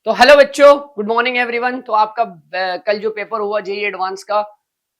तो हेलो बच्चों, good morning everyone. तो आपका कल जो पेपर हुआ जेईई एडवांस का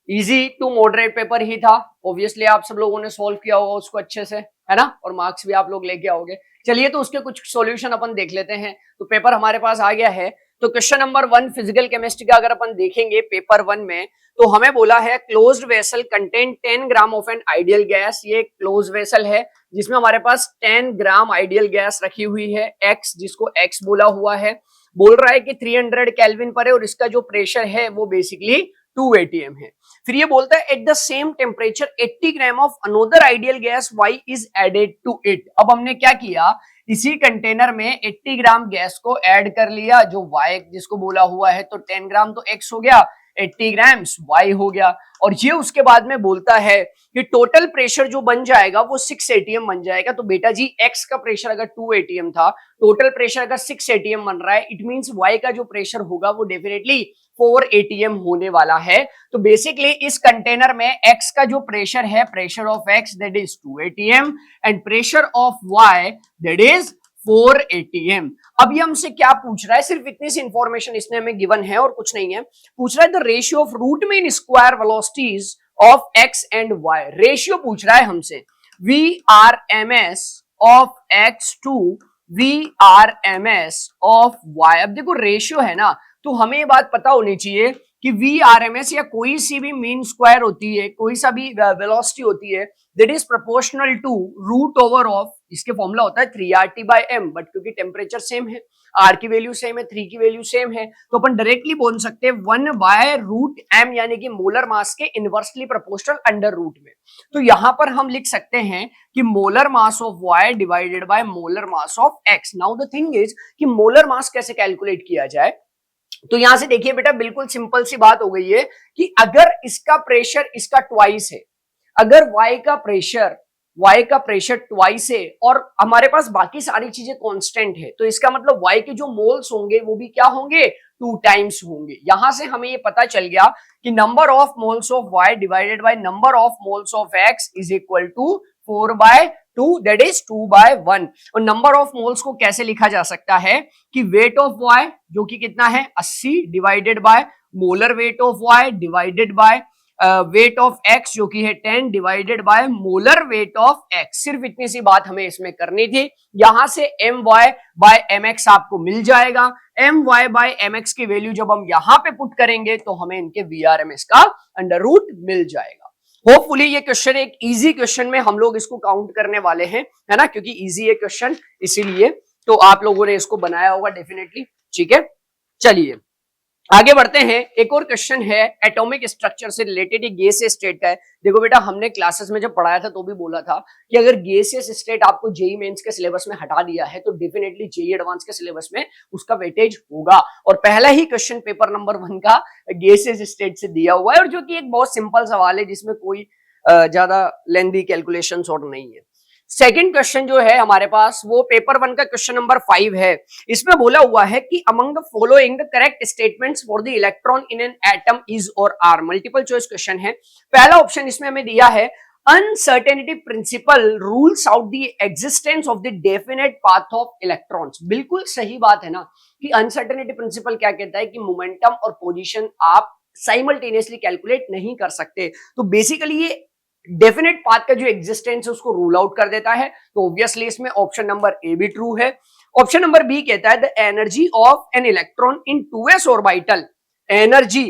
इजी टू मॉडरेट पेपर ही था। ऑब्वियसली आप सब लोगों ने सॉल्व किया होगा उसको अच्छे से, है ना, और मार्क्स भी आप लोग लेके आओगे। चलिए तो उसके कुछ सॉल्यूशन अपन देख लेते हैं। तो पेपर हमारे पास आ गया है। तो क्वेश्चन नंबर 1 फिजिकल केमिस्ट्री का अगर अपन देखेंगे पेपर 1 में, तो हमें बोला है closed vessel contain 10 gram of an ideal gas. ये क्लोज वेसल है जिसमें हमारे पास 10 ग्राम आइडियल गैस रखी हुई है, एक्स जिसको एक्स बोला हुआ है। बोल रहा है कि 300 केल्विन पर है और इसका जो प्रेशर है वो बेसिकली 2 एटीएम है। फिर ये बोलता है at the same temperature 80 gram of another ideal gas Y is added to it. अब हमने क्या किया, इसी कंटेनर में 80 ग्राम गैस को ऐड कर लिया, जो वाई जिसको बोला हुआ है, तो 10 ग्राम तो एक्स हो गया, 80 ग्राम्स वाई हो गया। और ये उसके बाद में बोलता है कि टोटल प्रेशर जो बन जाएगा वो 6 एटीएम बन जाएगा। तो बेटा जी एक्स का प्रेशर अगर 2 एटीएम था, टोटल प्रेशर अगर 6 एटीएम बन रहा है, इट मींस वाई का जो प्रेशर होगा वो डेफिनेटली 4 एटीएम होने वाला है। तो बेसिकली इस कंटेनर में एक्स का जो प्रेशर है, pressure of X that is 2 atm and pressure of Y that is 4 atm. अब ये हमसे क्या पूछ रहा है, सिर्फ इतनी सी इंफॉर्मेशन इसने हमें गिवन है और कुछ नहीं है। पूछ रहा है the ratio of root mean square velocities of X and Y. Ratio पूछ रहा है हमसे, V R M S of X to V R M S of Y. अब देखो रेशियो है ना, तो हमें ये बात पता होनी चाहिए कि वी आर एम एस या कोई सी भी मीन स्क्वायर होती है, कोई सा भी वेलोसिटी होती है, that is proportional to root over of, इसके फॉर्मूला होता है 3RT बाय एम। बट क्योंकि टेम्परेचर सेम है, आर की वैल्यू सेम है, 3 की वैल्यू सेम है, तो अपन डायरेक्टली बोल सकते हैं 1 बाय रूट एम, यानी कि मोलर मास के इनवर्सली प्रोपोर्शनल अंडर रूट में। तो यहां पर हम लिख सकते हैं कि molar mass of Y divided by molar mass of X. Now the thing is कि मोलर मास कैसे कैलकुलेट किया जाए। तो यहां से देखिए बेटा, बिल्कुल सिंपल सी बात हो गई है कि अगर इसका प्रेशर इसका ट्वाइस है, अगर y का प्रेशर ट्वाइस है और हमारे पास बाकी सारी चीजें कांस्टेंट है, तो इसका मतलब y के जो मोल्स होंगे वो भी क्या होंगे, 2 टाइम्स होंगे। यहां से हमें ये पता चल गया कि number of moles of y divided by number of moles of x is equal to 4/2, that is 2/1। और नंबर ऑफ मोल्स को कैसे लिखा जा सकता है कि वेट ऑफ y जो कि कितना है 80 divided by molar weight of y divided by weight of x जो कि है 10 divided by molar weight of x। सिर्फ इतनी सी बात हमें इसमें करनी थी। यहां से my बाय mx आपको मिल जाएगा। my बाय mx की वैल्यू जब हम यहां पे पुट करेंगे तो हमें इनके VRMS का अंडर रूट मिल जाएगा। होपफुली ये क्वेश्चन एक इजी क्वेश्चन में हम लोग इसको काउंट करने वाले हैं, है ना, क्योंकि इजी है क्वेश्चन, इसीलिए तो आप लोगों ने इसको बनाया होगा डेफिनेटली। ठीक है, चलिए आगे बढ़ते हैं। एक और क्वेश्चन है एटॉमिक स्ट्रक्चर से रिलेटेड, ये गैसियस स्टेट का है। देखो बेटा, हमने क्लासेस में जब पढ़ाया था तो भी बोला था कि अगर गैसियस स्टेट आपको जेईई मेंस के सिलेबस में हटा दिया है तो डेफिनेटली जेईई एडवांस के सिलेबस में उसका वेटेज होगा। और पहला ही क्वेश्चन पेपर नंबर 1 का गैसियस स्टेट से दिया हुआ है, और जो कि एक बहुत सिंपल सवाल है जिसमें कोई ज्यादा लेंथी कैलकुलेशंस और नहीं है। सेकंड क्वेश्चन जो है हमारे पास वो पेपर 1 का क्वेश्चन नंबर 5 है। इसमें बोला हुआ है कि among the following the correct statements for the electron in an atom is और आर। मल्टीपल चॉइस क्वेश्चन है। पहला ऑप्शन इसमें हमें दिया है uncertainty principle rules out the existence of the definite path of electrons. बिल्कुल सही बात है ना, कि अनसर्टेनिटी प्रिंसिपल क्या कहता है कि मोमेंटम और पोजीशन आप साइमल्टेनियसली कैलकुलेट नहीं कर सकते। तो बेसिकली ये डेफिनेट पाथ का जो एग्जिस्टेंस है उसको रूल आउट कर देता है। तो ऑब्वियसली इसमें ऑप्शन नंबर ए भी ट्रू है। ऑप्शन नंबर बी कहता है the energy of an electron in 2s orbital, energy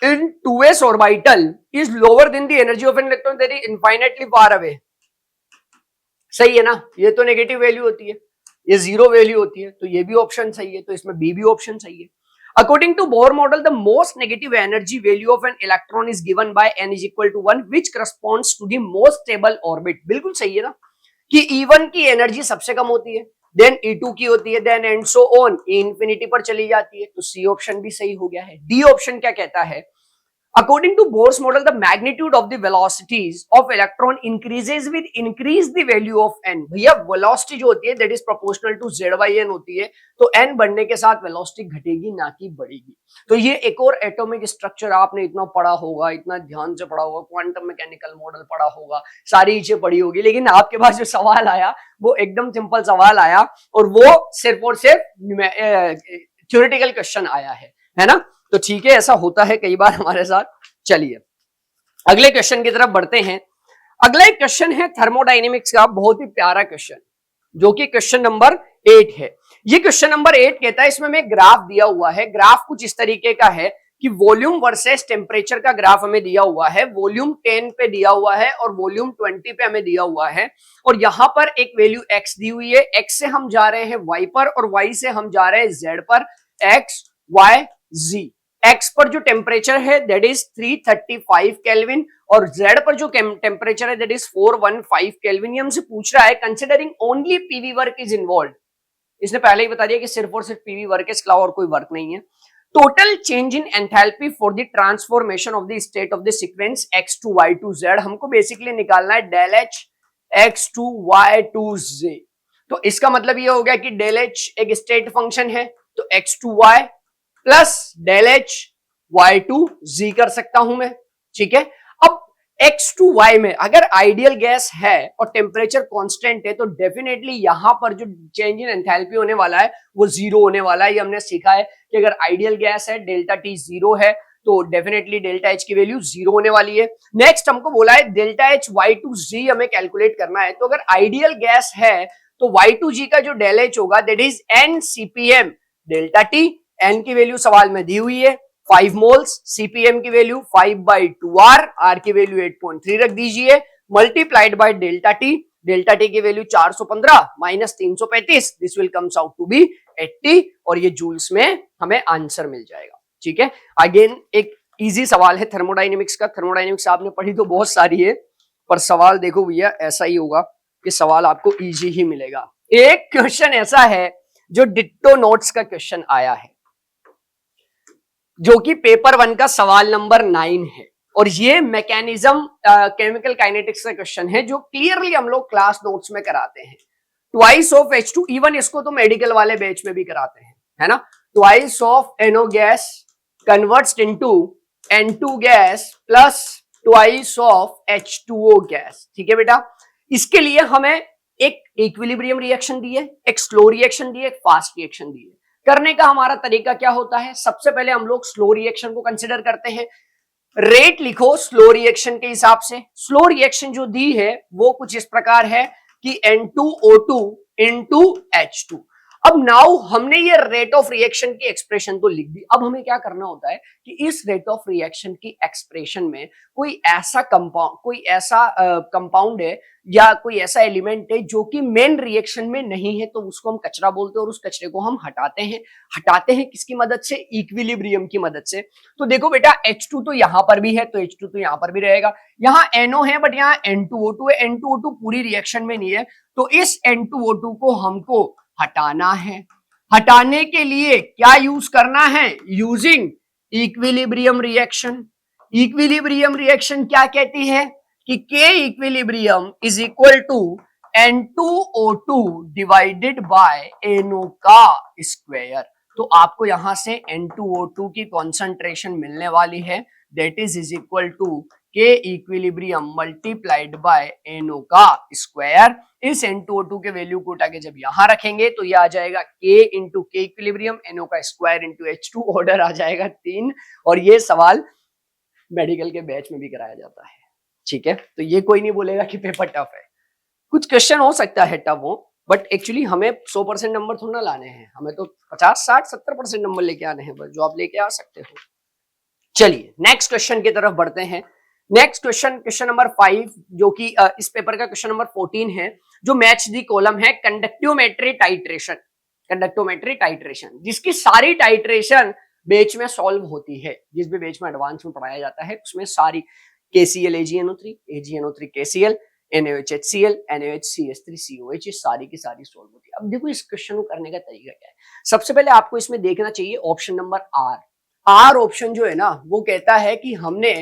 in 2s orbital is lower than the energy of an electron that is infinitely far away. सही है ना, ये तो negative value होती है, ये जीरो वैल्यू होती है, तो ये भी ऑप्शन सही है। तो इसमें बी भी ऑप्शन सही है। According to Bohr model, the most negative energy value of an electron is given by n is equal to 1, which corresponds to the most stable orbit. बिल्कुल सही है ना, कि E1 की एनर्जी सबसे कम होती है, देन E2 की होती है, then and so on, infinity पर चली जाती है। तो सी ऑप्शन भी सही हो गया है। डी ऑप्शन क्या कहता है, According to Bohr's model, the magnitude of the velocities of electron increases with increase the value of n. भैया velocity जो होती है that is proportional to z by n होती है, तो n बढ़ने के साथ velocity घटेगी ना कि बढ़ेगी। तो ये एक और एटॉमिक स्ट्रक्चर आपने इतना पढ़ा होगा, इतना ध्यान से पढ़ा होगा, क्वांटम मैकेनिकल मॉडल पढ़ा होगा, सारी चीजें पढ़ी होगी, लेकिन आपके पास जो सवाल आया वो एकदम सिंपल सवाल आया और वो सिर्फ और सिर्फ थ्योरेटिकल क्वेश्चन आया है ना। तो ठीक है, ऐसा होता है कई बार हमारे साथ। चलिए अगले क्वेश्चन की तरफ बढ़ते हैं। अगला एक क्वेश्चन है थर्मोडायनेमिक्स का, बहुत ही प्यारा क्वेश्चन, जो कि क्वेश्चन नंबर 8 है। ये क्वेश्चन नंबर 8 कहता है, इसमें हमें ग्राफ दिया हुआ है। ग्राफ कुछ इस तरीके का है कि वॉल्यूम वर्सेस टेम्परेचर का ग्राफ हमें दिया हुआ है। वॉल्यूम 10 पे दिया हुआ है और वॉल्यूम 20 पे हमें दिया हुआ है, और यहां पर एक वैल्यू x दी हुई है। x से हम जा रहे हैं y पर और y से हम जा रहे हैं z पर। x y z, x पर जो टेम्परेचर है दैट इज 335 केल्विन और z पर जो टेम्परेचर है दैट इज 415 केल्विन। ये हमसे पूछ रहा है considering only PV work is involve. इसने पहले ही बता दिया कि सिर्फ और सिर्फ पीवी वर्क, इसके अलावा और कोई वर्क नहीं है। Total change in enthalpy for the transformation of the state of the sequence x to y to z। हमको बेसिकली निकालना है del h x to y to z। तो इसका मतलब ये हो गया कि डेल h एक स्टेट फंक्शन है, तो x to y plus del H Y to Z कर सकता हूं मैं, ठीक है। अब x टू y में अगर आइडियल गैस है और टेम्परेचर कांस्टेंट है तो डेफिनेटली यहां पर जो चेंज इन एंथैल्पी होने वाला है वो जीरो होने वाला है। ये हमने सीखा है कि अगर आइडियल गैस है, डेल्टा टी जीरो है, तो डेफिनेटली डेल्टा एच की वैल्यू जीरो होने वाली है। नेक्स्ट हमको बोला है डेल्टा एच वाई टू जी हमें कैलकुलेट करना है। तो अगर आइडियल गैस है तो वाई टू जी का जो डेल एच होगा that is n Cpm delta T. N की वैल्यू सवाल में दी हुई है 5 मोल्स, सीपीएम की वैल्यू 5/2r, आर की वैल्यू 8.3 रख दीजिए, मल्टीप्लाइड बाय डेल्टा टी की value 415 minus 335, this will comes out to be 80 और ये जूल्स में हमें आंसर मिल जाएगा, ठीक है। अगेन एक इजी सवाल है थर्मोडायनेमिक्स का। थर्मोडायनेमिक्स आपने पढ़ी तो बहुत सारी है, पर सवाल देखो भैया ऐसा ही होगा कि सवाल आपको इजी ही मिलेगा। एक क्वेश्चन ऐसा है जो डिट्टो नोट्स का क्वेश्चन आया है, जो कि पेपर 1 का सवाल नंबर 9 है, और ये मैकेनिज्म केमिकल काइनेटिक्स का क्वेश्चन है जो क्लियरली हम लोग क्लास नोट्स में कराते हैं। ट्वाइस ऑफ H2, इवन इसको तो मेडिकल वाले बैच में भी कराते हैं, है ना। Twice of NO gas converts into N2 gas plus twice of H2O gas, ठीक है बेटा। इसके लिए हमें एक इक्विलिब्रियम रिएक्शन दी है, एक स्लो रिएक्शन दी है, एक फास्ट रिएक्शन दी है। करने का हमारा तरीका क्या होता है, सबसे पहले हम लोग स्लो रिएक्शन को कंसिडर करते हैं। रेट लिखो स्लो रिएक्शन के हिसाब से। स्लो रिएक्शन जो दी है वो कुछ इस प्रकार है कि N2O2 into H2। अब नाउ हमने ये रेट ऑफ रिएक्शन की एक्सप्रेशन तो लिख दी। अब हमें क्या करना होता है कि इस रेट ऑफ रिएक्शन की एक्सप्रेशन में कोई ऐसा कंपाउंड है या कोई ऐसा एलिमेंट है जो कि मेन रिएक्शन में नहीं है, तो उसको हम कचरा बोलते हैं और उस कचरे को हम हटाते हैं किसकी मदद से, इक्विलिब्रियम की मदद से। तो देखो बेटा H2 तो यहां पर भी है, तो H2 तो यहां पर भी रहेगा। यहां NO है बट यहां N2O2 है, N2O2 पूरी रिएक्शन में नहीं है, तो इस N2O2 को हमको हटाना है। हटाने के लिए क्या यूज करना है, using equilibrium reaction. Equilibrium reaction क्या कहती है कि K equilibrium is equal to N2O2 divided by NO का स्क्वायर। तो आपको यहां से N2O2 की कॉन्सेंट्रेशन मिलने वाली है, that is equal to K equilibrium multiplied by NO का स्क्वायर। इस N2O2 के वैल्यू को उठा के जब यहां रखेंगे तो ये आ जाएगा K into K equilibrium NO का स्क्वायर इंटू H2, ऑर्डर आ जाएगा 3। और ये सवाल मेडिकल के बैच में भी कराया जाता है, ठीक है। तो ये कोई नहीं बोलेगा कि पेपर टफ है। कुछ क्वेश्चन हो सकता है टफ हो, बट एक्चुअली हमें 100% नंबर थोड़ा ना लाने हैं, हमें तो 50, 60, 70% नंबर लेके आने हैं, बस जो आप लेके आ सकते हो। चलिए नेक्स्ट क्वेश्चन की तरफ बढ़ते हैं। नेक्स्ट क्वेश्चन नंबर 5, जो कि इस पेपर का क्वेश्चन नंबर 14 है, जो मैच दी कॉलम है कंडक्टियोमेट्री टाइट्रेशन, जिसकी सारी टाइट्रेशन बेच में सॉल्व होती है। जिस भी बेच में एडवांस में पढ़ाया जाता है उसमें सारी KCl AgNO3 AgNO3 KCl NaOH HCl NaOH CH3 COH, ये सारी की सारी सॉल्व होती है। अब देखो इस क्वेश्चन को करने का तरीका क्या है। सबसे पहले आपको इसमें देखना चाहिए option number R। R option जो है ना वो कहता है कि हमने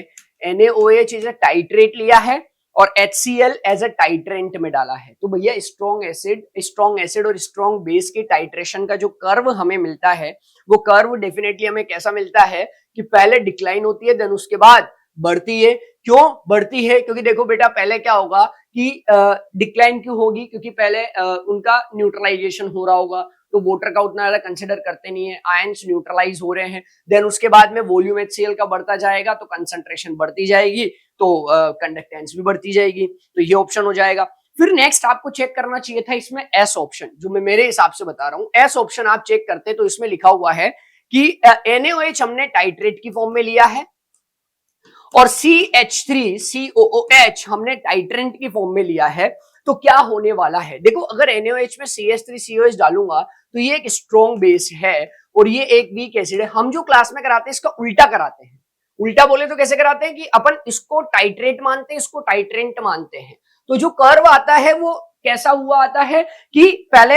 NaOH एज अ टाइट्रेट लिया है और HCl एज अ टाइट्रेंट में डाला है। तो भैया स्ट्रॉन्ग एसिड और स्ट्रॉन्ग बेस के टाइट्रेशन का जो कर्व हमें मिलता है वो कर्व डेफिनेटली हमें कैसा मिलता है कि पहले डिक्लाइन होती है देन उसके बाद बढ़ती है। क्यों बढ़ती है? क्योंकि देखो बेटा पहले क्या होगा कि डिक्लाइन क्यों होगी, क्योंकि पहले उनका न्यूट्रलाइजेशन हो रहा होगा, तो वाटर का उतना ज्यादा कंसिडर करते नहीं है, आयंस न्यूट्रलाइज हो रहे हैं, देन उसके बाद में वॉल्यूम HCl का बढ़ता जाएगा तो कंसंट्रेशन बढ़ती जाएगी, तो कंडक्टेंस भी बढ़ती जाएगी, तो ये ऑप्शन हो जाएगा। फिर नेक्स्ट आपको चेक करना चाहिए था इसमें एस ऑप्शन, जो मैं मेरे हिसाब से बता रहा हूं। एस ऑप्शन आप चेक करते तो इसमें लिखा हुआ है कि NaOH हमने टाइट्रेट की फॉर्म में लिया है और CH3COOH हमने टाइट्रेंट की फॉर्म में लिया है, तो क्या होने वाला है? देखो अगर NaOH में CH3COH डालूंगा तो ये एक स्ट्रॉन्ग बेस है और ये एक वीक एसिड है। हम जो क्लास में कराते हैं इसका उल्टा कराते हैं। उल्टा बोले तो कैसे कराते हैं कि अपन इसको टाइट्रेट मानते हैं, इसको टाइट्रेंट मानते हैं। तो जो कर्व आता है वो कैसा हुआ आता है कि पहले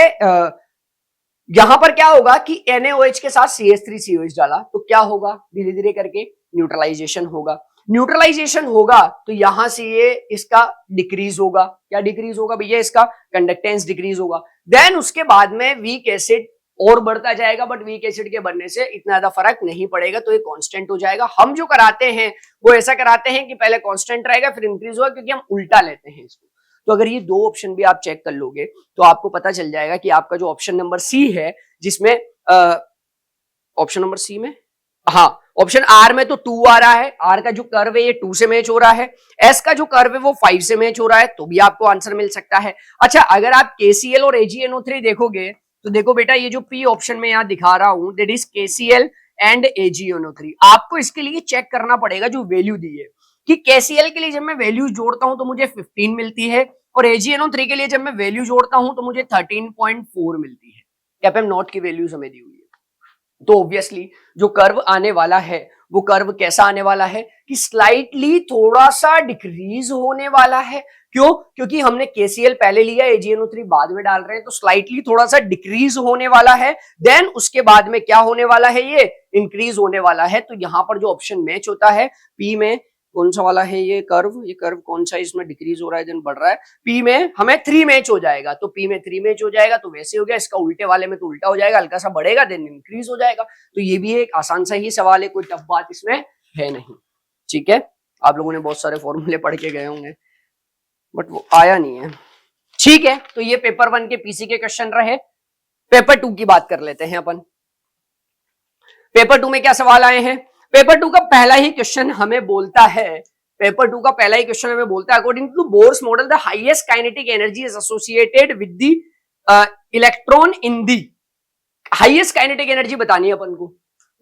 यहां पर क्या होगा कि NaOH के साथ CH3COH डाला तो क्या होगा, धीरे धीरे करके न्यूट्रलाइजेशन होगा। न्यूट्रलाइजेशन होगा तो यहां से ये इसका डिक्रीज होगा। क्या डिक्रीज होगा भैया? इसका कंडक्टेंस डिक्रीज होगा। देन उसके बाद में वीक एसिड और बढ़ता जाएगा, बट वीक एसिड के बनने से इतना ज्यादा फर्क नहीं पड़ेगा, तो ये कांस्टेंट हो जाएगा। हम जो कराते हैं वो ऐसा कराते हैं कि पहले कांस्टेंट रहेगा फिर इंक्रीज होगा, क्योंकि हम उल्टा लेते हैं इसको। तो अगर ये दो ऑप्शन भी आप चेक कर लोगे तो आपको पता चल जाएगा कि आपका जो ऑप्शन नंबर सी है, जिसमें ऑप्शन नंबर सी में, हाँ ऑप्शन आर में तो 2 आ रहा है, आर का जो कर्व है ये 2 से मैच हो रहा है, एस का जो कर्व है वो 5 से मैच हो रहा है, तो भी आपको आंसर मिल सकता है। अच्छा अगर आप KCl और AgNO3 देखोगे तो देखो बेटा ये जो पी ऑप्शन में यहां दिखा रहा हूं that is KCl and AgNO3, आपको इसके लिए चेक करना पड़ेगा जो वैल्यू दी है कि KCl के लिए जब मैं वैल्यू जोड़ता हूं तो मुझे 15 मिलती है और AgNO3 के लिए जब मैं वैल्यू जोड़ता हूं तो मुझे 13.4 मिलती है। कैपेम नॉट की वैल्यूज हमें दी हुई है। तो ऑब्वियसली जो कर्व आने वाला है वो कर्व कैसा आने वाला है कि स्लाइटली थोड़ा सा डिक्रीज होने वाला है। क्यों? क्योंकि हमने KCl पहले लिया, AgNO3 बाद में डाल रहे हैं, तो स्लाइटली थोड़ा सा डिक्रीज होने वाला है। देन उसके बाद में क्या होने वाला है? ये इंक्रीज होने वाला है। तो यहां पर जो ऑप्शन मैच होता है पी में, कौन सा वाला है ये कर्व कौन सा इसमें डिक्रीज हो रहा है देन बढ़ रहा है, पी में हमें 3 मैच हो जाएगा, तो पी में 3 मैच हो जाएगा तो वैसे हो गया। इसका उल्टे वाले में तो उल्टा हो जाएगा, हल्का सा बढ़ेगा देन इंक्रीज हो जाएगा। तो ये भी एक आसान सा ही सवाल है, कोई टफ बात इसमें है नहीं। ठीक है, आप लोगों ने बहुत सारे फॉर्मूले पढ़ के गए होंगे बट वो आया नहीं है। ठीक है, तो ये पेपर 1 के पीसी के क्वेश्चन रहे। पेपर 2 की बात कर लेते हैं अपन। पेपर 2 में क्या सवाल आए हैं? पेपर 2 का पहला ही क्वेश्चन हमें बोलता है, according to Bohr's model the highest kinetic energy is associated with the electron in the. Highest kinetic energy बतानी है अपन को।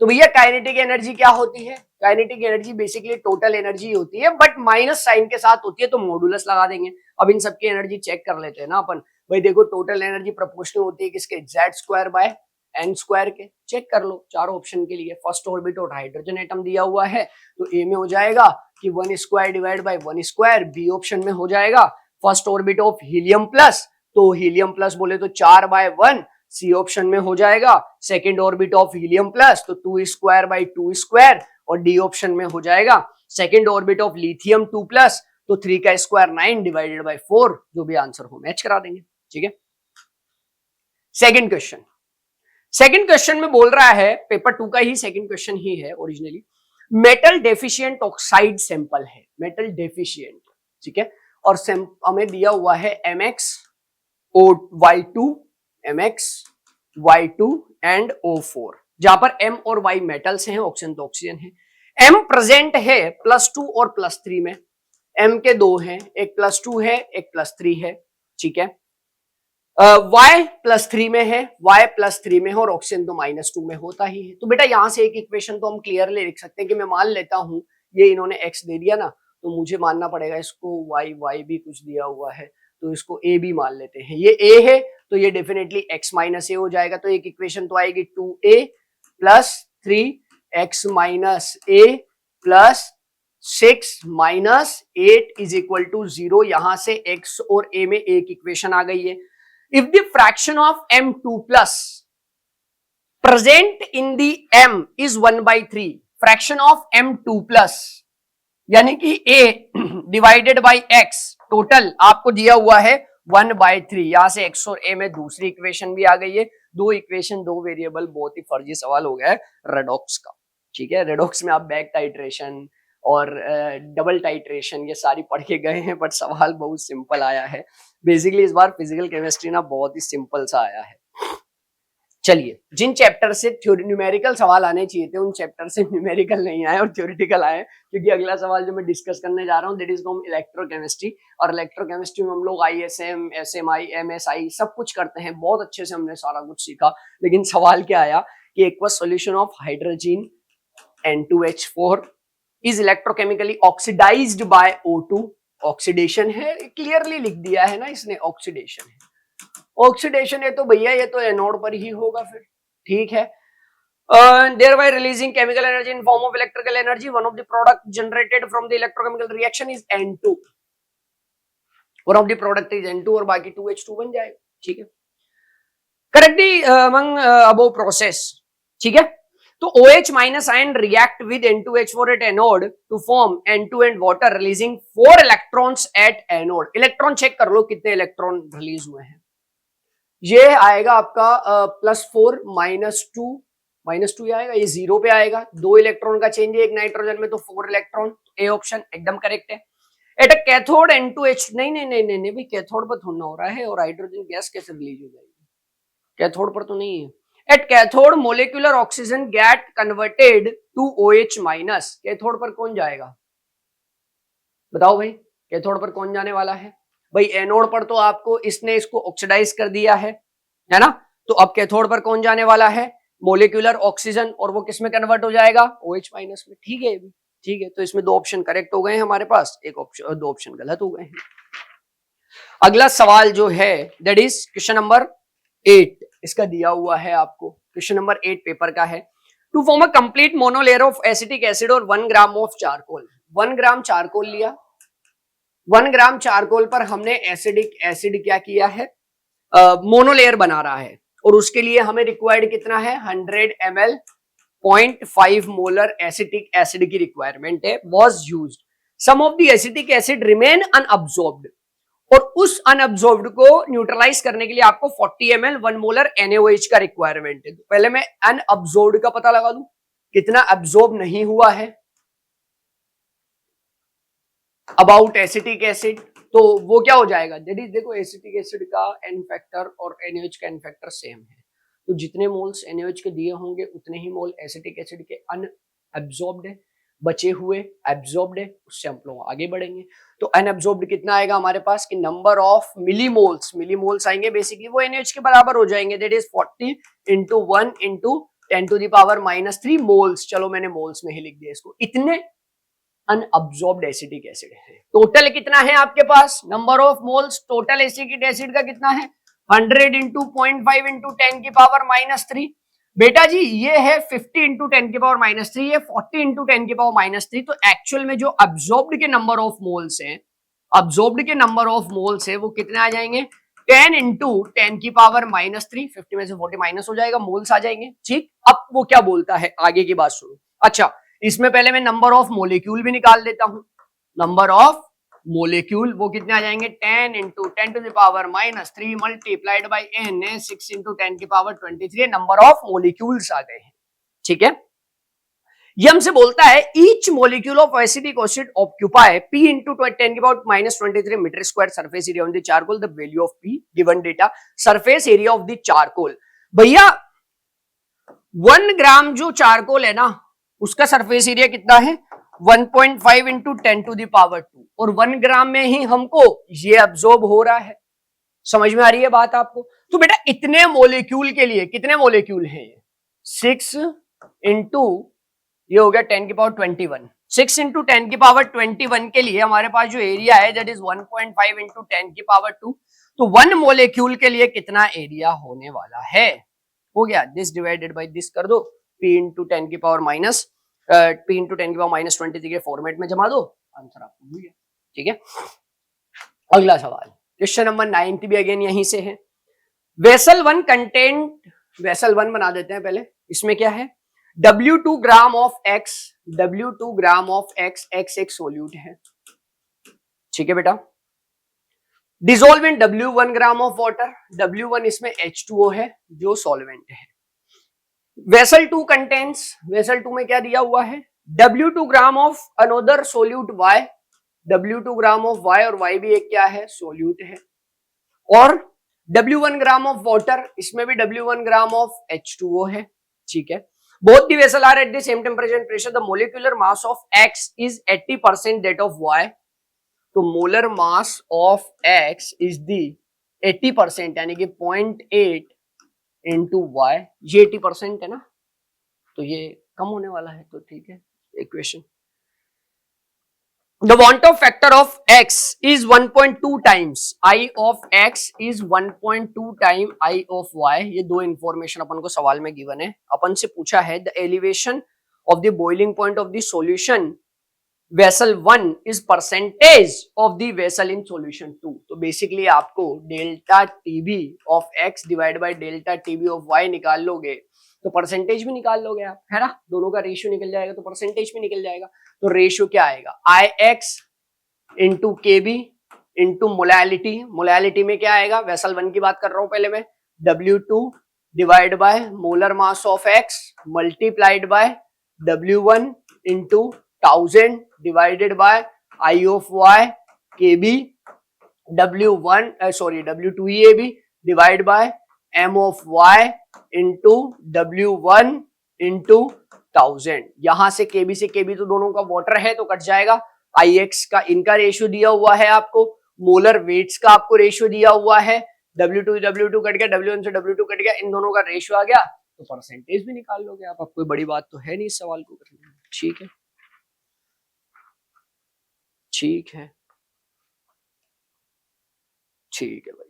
तो भैया काइनेटिक एनर्जी क्या होती है? Kinetic energy basically total energy होती है, बट माइनस साइन के साथ होती है, तो मॉडुलस लगा देंगे। अब इन सबकी एनर्जी चेक कर लेते हैं ना अपन। भाई देखो टोटल एनर्जी प्रोपोर्शनल होती है किसके? Z² बाय n² के। चेक कर लो चारों ऑप्शन के लिए। फर्स्ट ऑर्बिट और हाइड्रोजन एटम दिया हुआ है, तो ए में हो जाएगा कि 1² डिवाइड बाय 1²। बी ऑप्शन में हो जाएगा first orbit of helium plus, तो हीलियम प्लस बोले तो 4/1। सी ऑप्शन में हो जाएगा second orbit of helium plus, तो 2² बाय 2²। और डी ऑप्शन में हो जाएगा सेकेंड ऑर्बिट ऑफ लिथियम 2+, तो 3 का स्क्वायर 9 डिवाइडेड बाय 4। जो भी आंसर हो मैच करा देंगे। ठीक है, सेकेंड क्वेश्चन में बोल रहा है, पेपर 2 का ही सेकेंड क्वेश्चन ही है originally. Metal deficient oxide sample है, मेटल डेफिशिएंट। ठीक है, और हमें दिया हुआ है MxO2 एंड O4, जहां पर M और Y मेटल्स हैं, ऑक्सीजन तो ऑक्सीजन है। M प्रेजेंट है +2 और +3 में। M के 2 हैं, एक +2 है एक +3 है। ठीक है, Y +3 में है, Y +3 में है और ऑक्सीजन तो -2 में होता ही है। तो बेटा यहां से एक इक्वेशन तो हम क्लियरली लिख सकते हैं कि मैं मान लेता हूं ये इन्होंने X दे दिया ना, तो मुझे मानना पड़ेगा इसको Y भी कुछ दिया हुआ है, तो इसको A भी मान लेते हैं। ये A है तो ये डेफिनेटली X - A हो जाएगा। तो एक इक्वेशन तो आएगी 2A + 3X - A + 6 - 8 = 0। यहां से X और A में एक इक्वेशन आ गई है। If the fraction of M2 plus present in the m is 1/3 fraction of m2 plus, यानी कि a divided by x total आपको दिया हुआ है 1/3। यहां से x और a में दूसरी इक्वेशन भी आ गई है। दो इक्वेशन दो वेरिएबल, बहुत ही फर्जी सवाल हो गया है रेडॉक्स का। ठीक है, रेडॉक्स में आप बैक टाइट्रेशन और डबल टाइट्रेशन ये सारी पढ़ के गए हैं, बट सवाल बहुत सिंपल आया है। बेसिकली इस बार फिजिकल केमिस्ट्री ना बहुत ही सिंपल सा आया है। चलिए, जिन चैप्टर से थ्योरी न्यूमेरिकल सवाल आने चाहिए थे उन चैप्टर से न्यूमेरिकल नहीं आए और थ्योरेटिकल आए, क्योंकि अगला सवाल जो मैं डिस्कस करने जा रहा हूँ दैट इज फ्रॉम इलेक्ट्रोकेमिस्ट्री। और इलेक्ट्रोकेमिस्ट्री में हम लोग ISM, SMI, MSI सब कुछ करते हैं, बहुत अच्छे से हमने सारा कुछ सीखा। लेकिन सवाल क्या आया कि aqueous solution of hydrogen N2H4 is electrochemically oxidized by O2। Oxidation है, क्लियरली लिख दिया है ना इसने, ऑक्सीडेशन है। ऑक्सीडेशन है तो भैया ये तो एनोड पर ही होगा फिर। ठीक है, thereby releasing chemical energy in form of electrical energy, one of the product generated from the electrochemical reaction is N2। one of the product is N2 और बाकी 2H2 बन जाएगा। ठीक है, करेक्टली अमंग अबव प्रोसेस। ठीक है, तो OH minus ion react with N2H4 at anode to form N2 and water, releasing 4 electrons at anode. Electron check कर लो कितने इलेक्ट्रॉन रिलीज हुए हैं। ये आएगा आपका +4 -2 आएगा, ये 0 पे आएगा। 2 इलेक्ट्रॉन का चेंज है एक नाइट्रोजन में, तो 4 इलेक्ट्रॉन। ए ऑप्शन एकदम करेक्ट है। एट अ कैथोड N2H, नहीं भाई, कैथोड पर थोड़ा हो रहा है, और हाइड्रोजन गैस कैसे रिलीज हो जाएगी, कैथोड पर तो नहीं है। At cathode molecular oxygen get converted to OH minus. Cathode पर कौन जाएगा बताओ भाई, कैथोड पर कौन जाने वाला है भाई? एनोड पर तो आपको इसने इसको ऑक्सीडाइज कर दिया है ना, तो अब कैथोड पर कौन जाने वाला है? मोलिकुलर ऑक्सीजन, और वो किस में कन्वर्ट हो जाएगा? OH माइनस में। ठीक है, ठीक है, तो इसमें 2 ऑप्शन करेक्ट हो गए हैं हमारे पास, एक ऑप्शन 2 ऑप्शन गलत हो गए हैं। अगला सवाल जो है दैट इज क्वेश्चन नंबर 8, इसका दिया हुआ है आपको, क्वेश्चन नंबर 8 पेपर का है। To form a complete monolayer of acetic acid और 1 gram of charcoal. 1 gram charcoal लिया, 1 ग्राम चारकोल पर हमने एसिडिक एसिड क्या किया है, मोनोलेयर बना रहा है, और उसके लिए हमें रिक्वायर्ड कितना है? 100 ml 0.5 मोलर एसिटिक एसिड की रिक्वायरमेंट है। Was used some of the acetic acid remain unabsorbed, और उस अनअब्सॉर्ब्ड को न्यूट्रलाइज करने के लिए आपको 40 ml 1 मोलर NaOH का रिक्वायरमेंट है। तो पहले मैं अनअब्सॉर्ब्ड का पता लगा दूं, कितना अब्सॉर्ब नहीं हुआ है अबाउट एसिटिक एसिड, तो वो क्या हो जाएगा? देखो एसिटिक एसिड का N फैक्टर और NaOH का N फैक्टर सेम है, तो जितने मोल्स NaOH के दिए होंगे उतने ही मोल एसिटिक एसिड के अनअब्सॉर्ब्ड है, बचे हुए एब्सॉर्ब्ड है, उससे हम लोग आगे बढ़ेंगे। तो अनअब्सॉर्ब्ड कितना आएगा हमारे पास कि नंबर ऑफ मिलीमोल्स आएंगे, बेसिकली वो NaOH के बराबर हो जाएंगे, दैट इज 40 × 1 × 10⁻³ मोल्स। चलो मैंने मोल्स में ही लिख दिया इसको। इतने अनअब्सॉर्ब्ड एसिटिक एसिड है। टोटल कितना है आपके पास? Number of moles total acetic acid का कितना है? 100 × 0.5 × 10⁻³ बेटा जी, ये है 50 × 10⁻³, ये 40 × 10⁻³। तो एक्चुअल में जो अब्सॉर्ब्ड के नंबर ऑफ मोल्स हैं, वो कितने आ जाएंगे? 10 × 10⁻³ 50 में से 40 माइनस हो जाएगा, मोल्स आ जाएंगे। ठीक, अब वो क्या बोलता है, आगे की बात सुनो। अच्छा, इसमें पहले मैं नंबर ऑफ मोलिक्यूल भी निकाल देता हूं। नंबर ऑफ मोलिक्यूल वो कितने आ जाएंगे? 10 × 10⁻³ multiplied by n, 6 × 10⁻23 number of molecules आ गए हैं। ठीक है, ये हमसे बोलता है each molecule of acetic acid occupy P × 10⁻23 metre square surface area on the charcoal, the value of P given data, surface area of the charcoal. भैया 1 ग्राम जो चारकोल है ना, उसका सरफेस एरिया कितना है? 1.5 × 10⁻², और 1 ग्राम में ही हमको ये अब्सॉर्ब हो रहा है। समझ में आ रही है बात आपको? तो बेटा इतने मोलिक्यूल के लिए कितने मोलिक्यूल हैं? 6 × ये हो गया 10⁻21, 6 × 10⁻21 के लिए हमारे पास जो एरिया है दैट इज 1.5 × 10⁻²। तो 1 मोलिक्यूल के लिए कितना एरिया होने वाला है? हो गया, दिस डिवाइडेड बाय दिस कर दो, P × 10⁻23 के फॉर्मेट में जमा दो, आंसर आपको मिल गया। ठीक है, अगला सवाल क्वेश्चन नंबर 9 भी अगेन यहीं से है। वेसल 1 कंटेंट, वेसल 1 बना देते हैं पहले, इसमें क्या है, W2 gram of x, W2 gram of x, x एक सोल्यूट है, ठीक है बेटा। Dissolve in W1 gram of water, W1 इसमें H2O है जो सॉल्वेंट है। वेसल 2 कंटेन्स, वेसल 2 में क्या दिया हुआ है, W2 gram of another solute Y, W2 gram of Y, और Y भी एक क्या है, सोल्यूट है। और W1 ग्राम ऑफ वाटर, इसमें भी W1 ग्राम ऑफ H2O है, ठीक है। Both the vessel are at the same temperature and pressure, the molecular mass of X is 80% that of Y, तो molar mass of X is the 80% यानी कि 0.8 into Y, ये 80% है ना, तो ये कम होने वाला है, तो ठीक है equation. The want of factor of x is 1.2 times I of x is 1.2 time I of y, ये दो इंफॉर्मेशन अपन को सवाल में गिवन है। अपन से पूछा है the elevation of the boiling point of the solution vessel 1 is percentage of the vessel in solution 2, तो बेसिकली आपको delta TB of x divide by delta TB of y निकाल लोगे तो परसेंटेज भी निकाल लोगे आप, है ना, दोनों का रेशियो निकल जाएगा तो परसेंटेज भी निकल जाएगा। तो रेशियो क्या आएगा, आई एक्स इंटू के बी इंटू मोलैलिटी, मोलैलिटी में क्या आएगा, वेसल 1 की बात कर रहा हूं पहले मैं, W2 divide by molar mass of x multiplied by W1 into 1000 divided by I of y के B W2EAB divide by M of y into W1 into 1000, यहां से केबी से केबी तो दोनों का वाटर है तो कट जाएगा। IX का इनका रेशियो दिया हुआ है आपको, मोलर वेट्स का आपको रेशियो दिया हुआ है, W2 कट गया, W1 से W2 कट गया, इन दोनों का रेशियो आ गया तो परसेंटेज भी निकाल लोगे आप। अब कोई बड़ी बात तो है नहीं इस सवाल को करने में, ठीक है, ठीक है, ठीक है भाई।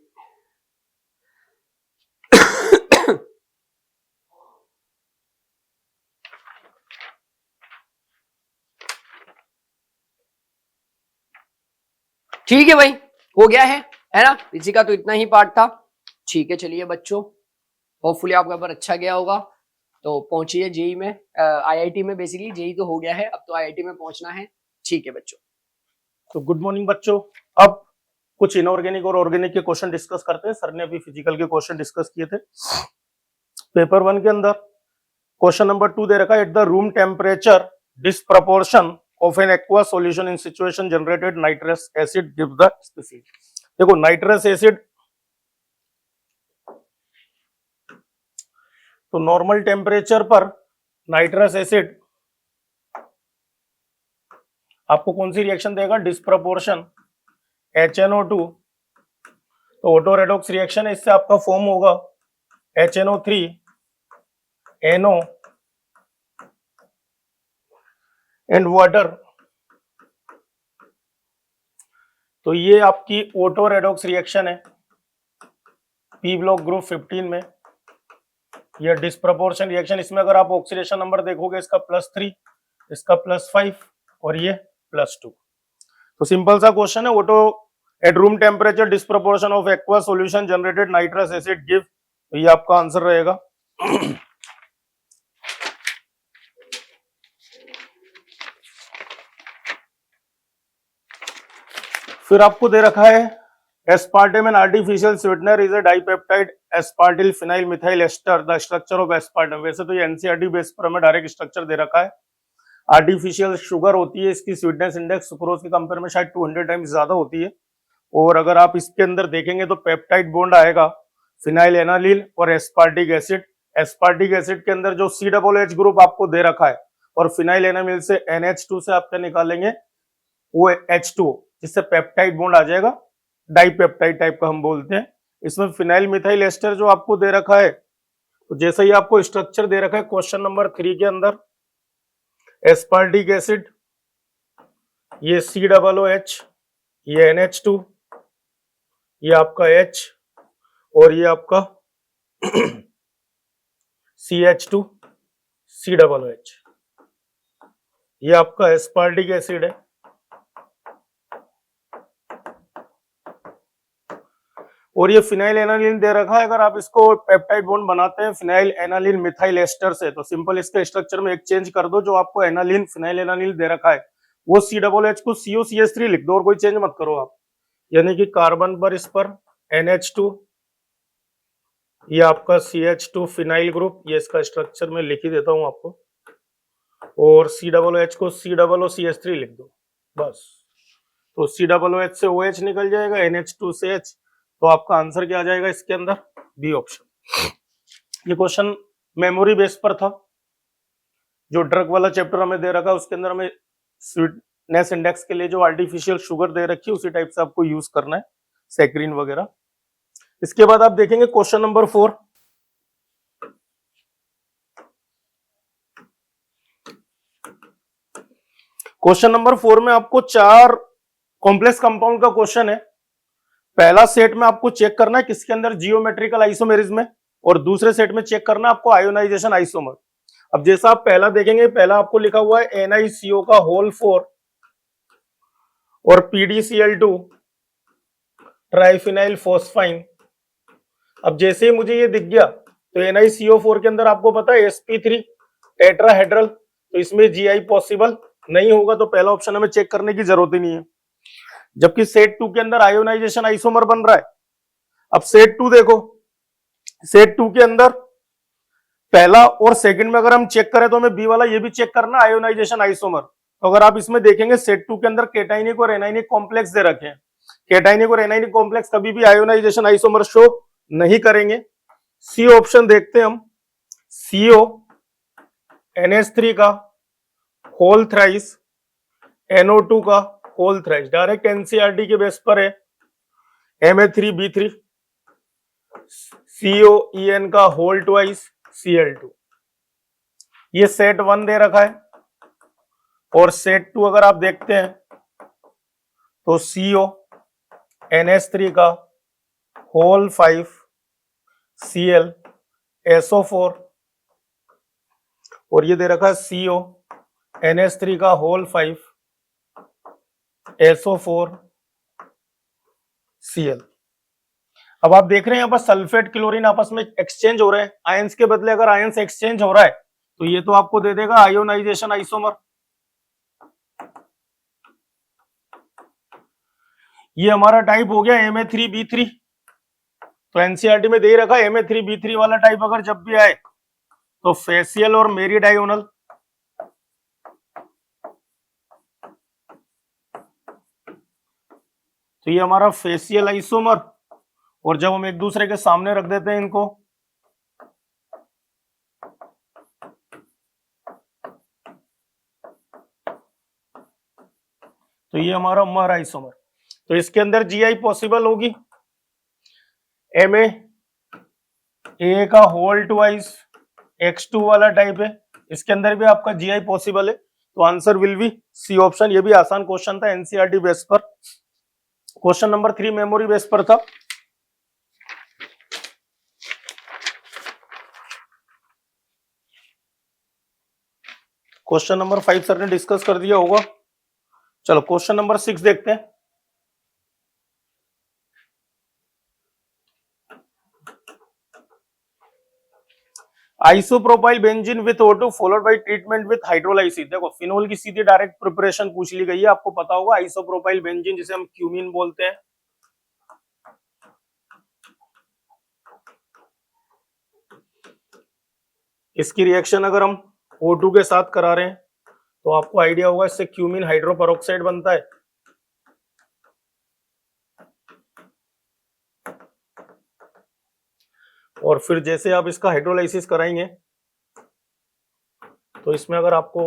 ठीक है भाई, हो गया है ना, इसी का तो इतना ही पार्ट था, ठीक है। चलिए बच्चों, होपफुली आपका पेपर अच्छा गया होगा, तो पहुंचिए जेई में, आईआईटी में, बेसिकली जेई तो हो गया है, अब तो आईआईटी में पहुंचना है, ठीक है बच्चों। तो गुड मॉर्निंग बच्चों, अब कुछ इनऑर्गेनिक और ऑर्गेनिक के क्वेश्चन डिस्कस करते हैं। सर ने अभी फिजिकल के क्वेश्चन डिस्कस किए थे। पेपर 1 के अंदर क्वेश्चन नंबर 2 दे रखा है, at the room temperature disproportion of an aqua solution in situation generated nitrous acid give the species. देखो नाइट्रस एसिड, तो नॉर्मल टेम्परेचर पर नाइट्रस एसिड आपको कौन सी रिएक्शन देगा, डिस्प्रपोर्शन HNO2, तो ऑटो रेडॉक्स रिएक्शन है, इससे आपका फॉर्म होगा HNO3 NO एंड वाटर, तो ये आपकी ऑटो रेडॉक्स रिएक्शन है पी ब्लॉक ग्रुप 15 में। ये डिस्प्रपोर्शन रिएक्शन, इसमें अगर आप ऑक्सीडेशन नंबर देखोगे इसका +3, इसका +5 और ये +2। तो सिंपल सा क्वेश्चन है, auto at room temperature disproportion of aqua solution generated nitrous acid give, तो ये आपका आंसर रहेगा। फिर आपको दे रखा है aspartame an artificial sweetener is a dipeptide aspartyl phenyl methyl ester, the structure of aspartame. वैसे तो ये एनसीईआरटी बेस पर हमें डायरेक्ट स्ट्रक्चर दे रखा है, आर्टिफिशियल शुगर होती है, इसकी स्वीटनेस इंडेक्स सुक्रोज के कंपेयर में शायद 200 टाइम्स ज्यादा होती है, और अगर आप इसके अंदर देखेंगे तो पेप्टाइड बॉन्ड आएगा फिनाइल एनालिल और एस्पार्टिक एसिड। एस्पार्टिक एसिड के अंदर जो COOH ग्रुप आपको दे रखा है, और फिनाइल एनामिल से NH2 से आप क्या निकालेंगे, वो H2, जिससे पेप्टाइड बॉन्ड आ जाएगा, डाइपेप्टाइड टाइप का हम बोलते हैं। इसमें फिनाइल मिथाइल एस्टर जो आपको दे रखा है, तो जैसे ही आपको स्ट्रक्चर दे रखा है क्वेश्चन नंबर 3 के अंदर, एस्पार्टिक एसिड, ये COOH, ये NH2, ये आपका H और ये आपका CH2 COOH, ये आपका एस्पार्टिक एसिड है। और ये फिनाइल एनालिन दे रखा है। अगर आप इसको पेप्टाइड बॉन्ड बनाते हैं फिनाइल एनालिन मिथाइल एस्टर से, तो सिंपल इसके स्ट्रक्चर में एक चेंज कर दो, जो आपको एनालिन फिनाइल एनालिन दे रखा है वो COOH को COCH3 लिख दो और कोई चेंज मत करो आप। यानी कि कार्बन पर इस पर NH2, ये आपका CH2 फिनाइल ग्रुप, ये इसका स्ट्रक्चर में लिख ही देता हूं आपको, और COOH को COOCH3 लिख दो बस। तो COOH से OH निकल जाएगा, NH2 से H, तो आपका आंसर क्या आ जाएगा इसके अंदर? B option. ये क्वेश्चन मेमोरी बेस पर था, जो ड्रग वाला चैप्टर हमें दे रखा है उसके अंदर हमें स्वीटनेस इंडेक्स के लिए जो आर्टिफिशियल शुगर दे रखी है उसी टाइप से आपको यूज करना है, सैकरीन वगैरह। इसके बाद आप देखेंगे क्वेश्चन नंबर 4। क्वेश्चन नंबर 4 में आपको 4 कॉम्प्लेक्स कंपाउंड का क्वेश्चन है। पहला सेट में आपको चेक करना है किसके अंदर जियोमेट्रिकल आइसोमेरिज्म है, और दूसरे सेट में चेक करना है आपको आयोनाइजेशन आइसोमर। अब जैसा आप पहला देखेंगे, पहला आपको लिखा हुआ है NiCO का होल 4 और PdCl2 ट्राइफिनाइल फोस्फाइन। अब जैसे ही मुझे ये दिख गया तो NiCO4 के अंदर आपको पता है sp3 टेट्राहेड्रल, तो इसमें Gi पॉसिबल नहीं होगा, तो पहला ऑप्शन हमें चेक करने की जरूरत ही नहीं है। जबकि सेट 2 के अंदर आयोनाइजेशन आइसोमर बन रहा है। अब सेट 2 देखो, सेट 2 के अंदर पहला और सेकंड में अगर हम चेक करें तो हमें बी वाला ये भी चेक करना आयोनाइजेशन आइसोमर। तो अगर आप इसमें देखेंगे सेट 2 के अंदर केटाइनिक और एनाइनिक कॉम्प्लेक्स दे रखे हैं। केटाइनिक और एनाइनिक कॉम्प्लेक्स कभी भी आयोनाइजेशन आइसोमर शो नहीं करेंगे। सी ऑप्शन देखते हैं हम, CO NH3 का होल थ्राइस, NO2 का होल थ्राइस, डायरेक्ट NCERT के बेस पर है। Ma3B3, COEN का होल ट्वाइस, Cl2। ये सेट 1 दे रखा है। और सेट 2 अगर आप देखते हैं तो CO NH3 का होल 5 Cl SO4, और ये दे रखा है CO NH3 का होल 5 SO4 Cl। अब आप देख रहे हैं यहाँ पर सल्फेट क्लोरीन आपस में एक्सचेंज हो रहे हैं। आयंस के बदले अगर आयंस एक्सचेंज हो रहा है तो ये तो आपको दे देगा आयोनाइजेशन आइसोमर। ये हमारा टाइप हो गया Ma3B3। तो एनसीईआरटी में दे ही रखा है Ma3B3 वाला टाइप अगर जब भी आए तो फेसियल और मेरीडायोनल। तो ये हमारा फेसियल आइसोमर, और जब हम एक दूसरे के सामने रख देते हैं इनको तो ये हमारा मर आइसोमर। तो इसके अंदर जीआई पॉसिबल होगी। MA का होल ट्वाइस X2 वाला टाइप है, इसके अंदर भी आपका जीआई पॉसिबल है। तो answer will be C option. ये भी आसान क्वेश्चन था, एनसीईआरटी बेस पर। क्वेश्चन नंबर 3 मेमोरी बेस पर था। क्वेश्चन नंबर 5 सर ने डिस्कस कर दिया होगा। चलो क्वेश्चन नंबर 6 देखते हैं। Isopropyl benzene with O2 followed by treatment with hydrolysis. देखो फिनोल की सीधी डायरेक्ट प्रिपरेशन पूछ ली गई है, आपको पता होगा। आइसोप्रोपाइल बेंजीन जिसे हम क्यूमीन बोलते हैं, इसकी रिएक्शन अगर हम O2 के साथ करा रहे हैं तो आपको आइडिया होगा इससे क्यूमीन हाइड्रोपेरोक्साइड बनता है। और फिर जैसे आप इसका हाइड्रोलाइसिस कराएंगे तो इसमें अगर आपको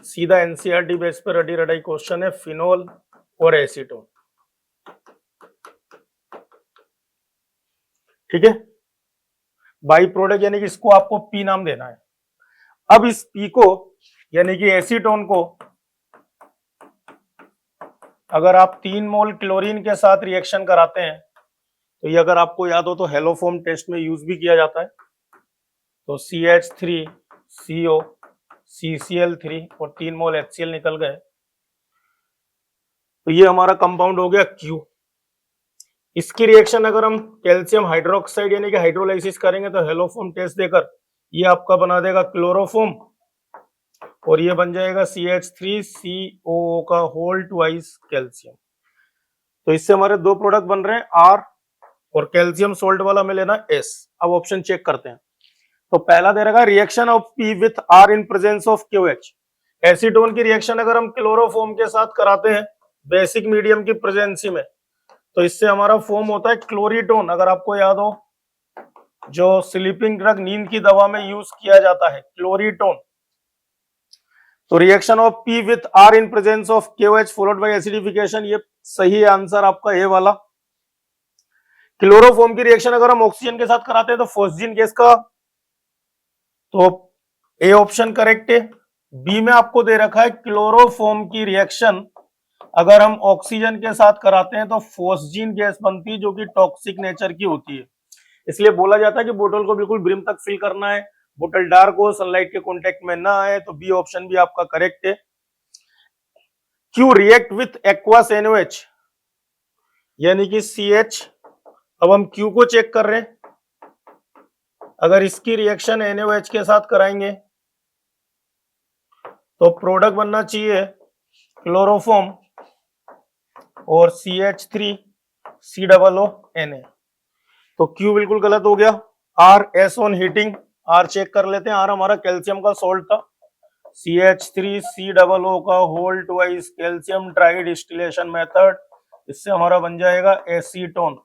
सीधा एनसीईआरटी बेस पर रटी रटाई क्वेश्चन है, फिनोल और एसीटोन, ठीक है। बाई प्रोडक्ट यानी कि इसको आपको पी नाम देना है। अब इस पी को यानी कि एसीटोन को अगर आप 3 मोल क्लोरीन के साथ रिएक्शन कराते हैं तो ये अगर आपको याद हो तो हेलोफॉर्म टेस्ट में यूज भी किया जाता है। तो CH3CO CCl3 और 3 मोल HCl निकल गए। तो ये हमारा कंपाउंड हो गया Q। इसकी रिएक्शन अगर हम कैल्शियम हाइड्रोक्साइड यानी कि हाइड्रोलाइसिस करेंगे तो हेलोफोम टेस्ट देकर ये आपका बना देगा क्लोरोफोम और ये बन जाएगा CH3CO का होल ट्वाइस कैल्शियम। तो इससे हमारे दो प्रोडक्ट बन रहे हैं R और कैल्शियम सोल्ट वाला में लेना S। अब ऑप्शन चेक करते हैं। तो पहला दे रखा reaction of P with R in presence of QH। Acetone की रिएक्शन अगर हम क्लोरोफोम के साथ कराते हैं बेसिक मीडियम की प्रेजेंसी में तो इससे हमारा फॉर्म होता है क्लोरीटोन। अगर आपको याद हो जो स्लीपिंग ड्रग नींद की दवा में यूज किया जाता है क्लोरीटोन। तो reaction of P with R in presence of KOH followed by acidification, ये सही आंसर आपका ए वाला। क्लोरोफॉर्म की रिएक्शन अगर हम ऑक्सीजन के साथ कराते हैं तो फॉस्जीन गैस का, तो ए ऑप्शन करेक्ट है। बी में आपको दे रखा है क्लोरोफॉर्म की रिएक्शन अगर हम ऑक्सीजन के साथ कराते हैं तो फॉस्जीन गैस बनती है जो कि टॉक्सिक नेचर की होती है। इसलिए बोला जाता है कि बोतल को बिल्कुल ब्रिम तक फिल करना है, बोतल डार्क हो, सनलाइट के कांटेक्ट में ना आए। तो बी ऑप्शन भी आपका करेक्ट है। Q react with aqueous NaOH यानी कि CH। अब हम क्यू को चेक कर रहे हैं। अगर इसकी रिएक्शन NaOH के साथ कराएंगे तो प्रोडक्ट बनना चाहिए क्लोरोफॉर्म और CH3COONA। तो क्यू बिल्कुल गलत हो गया। R S on heating, R check कर लेते हैं। R हमारा कैल्शियम का सॉल्ट था। CH3COO का whole twice calcium dry distillation method, इससे हमारा बन जाएगा एसीटोन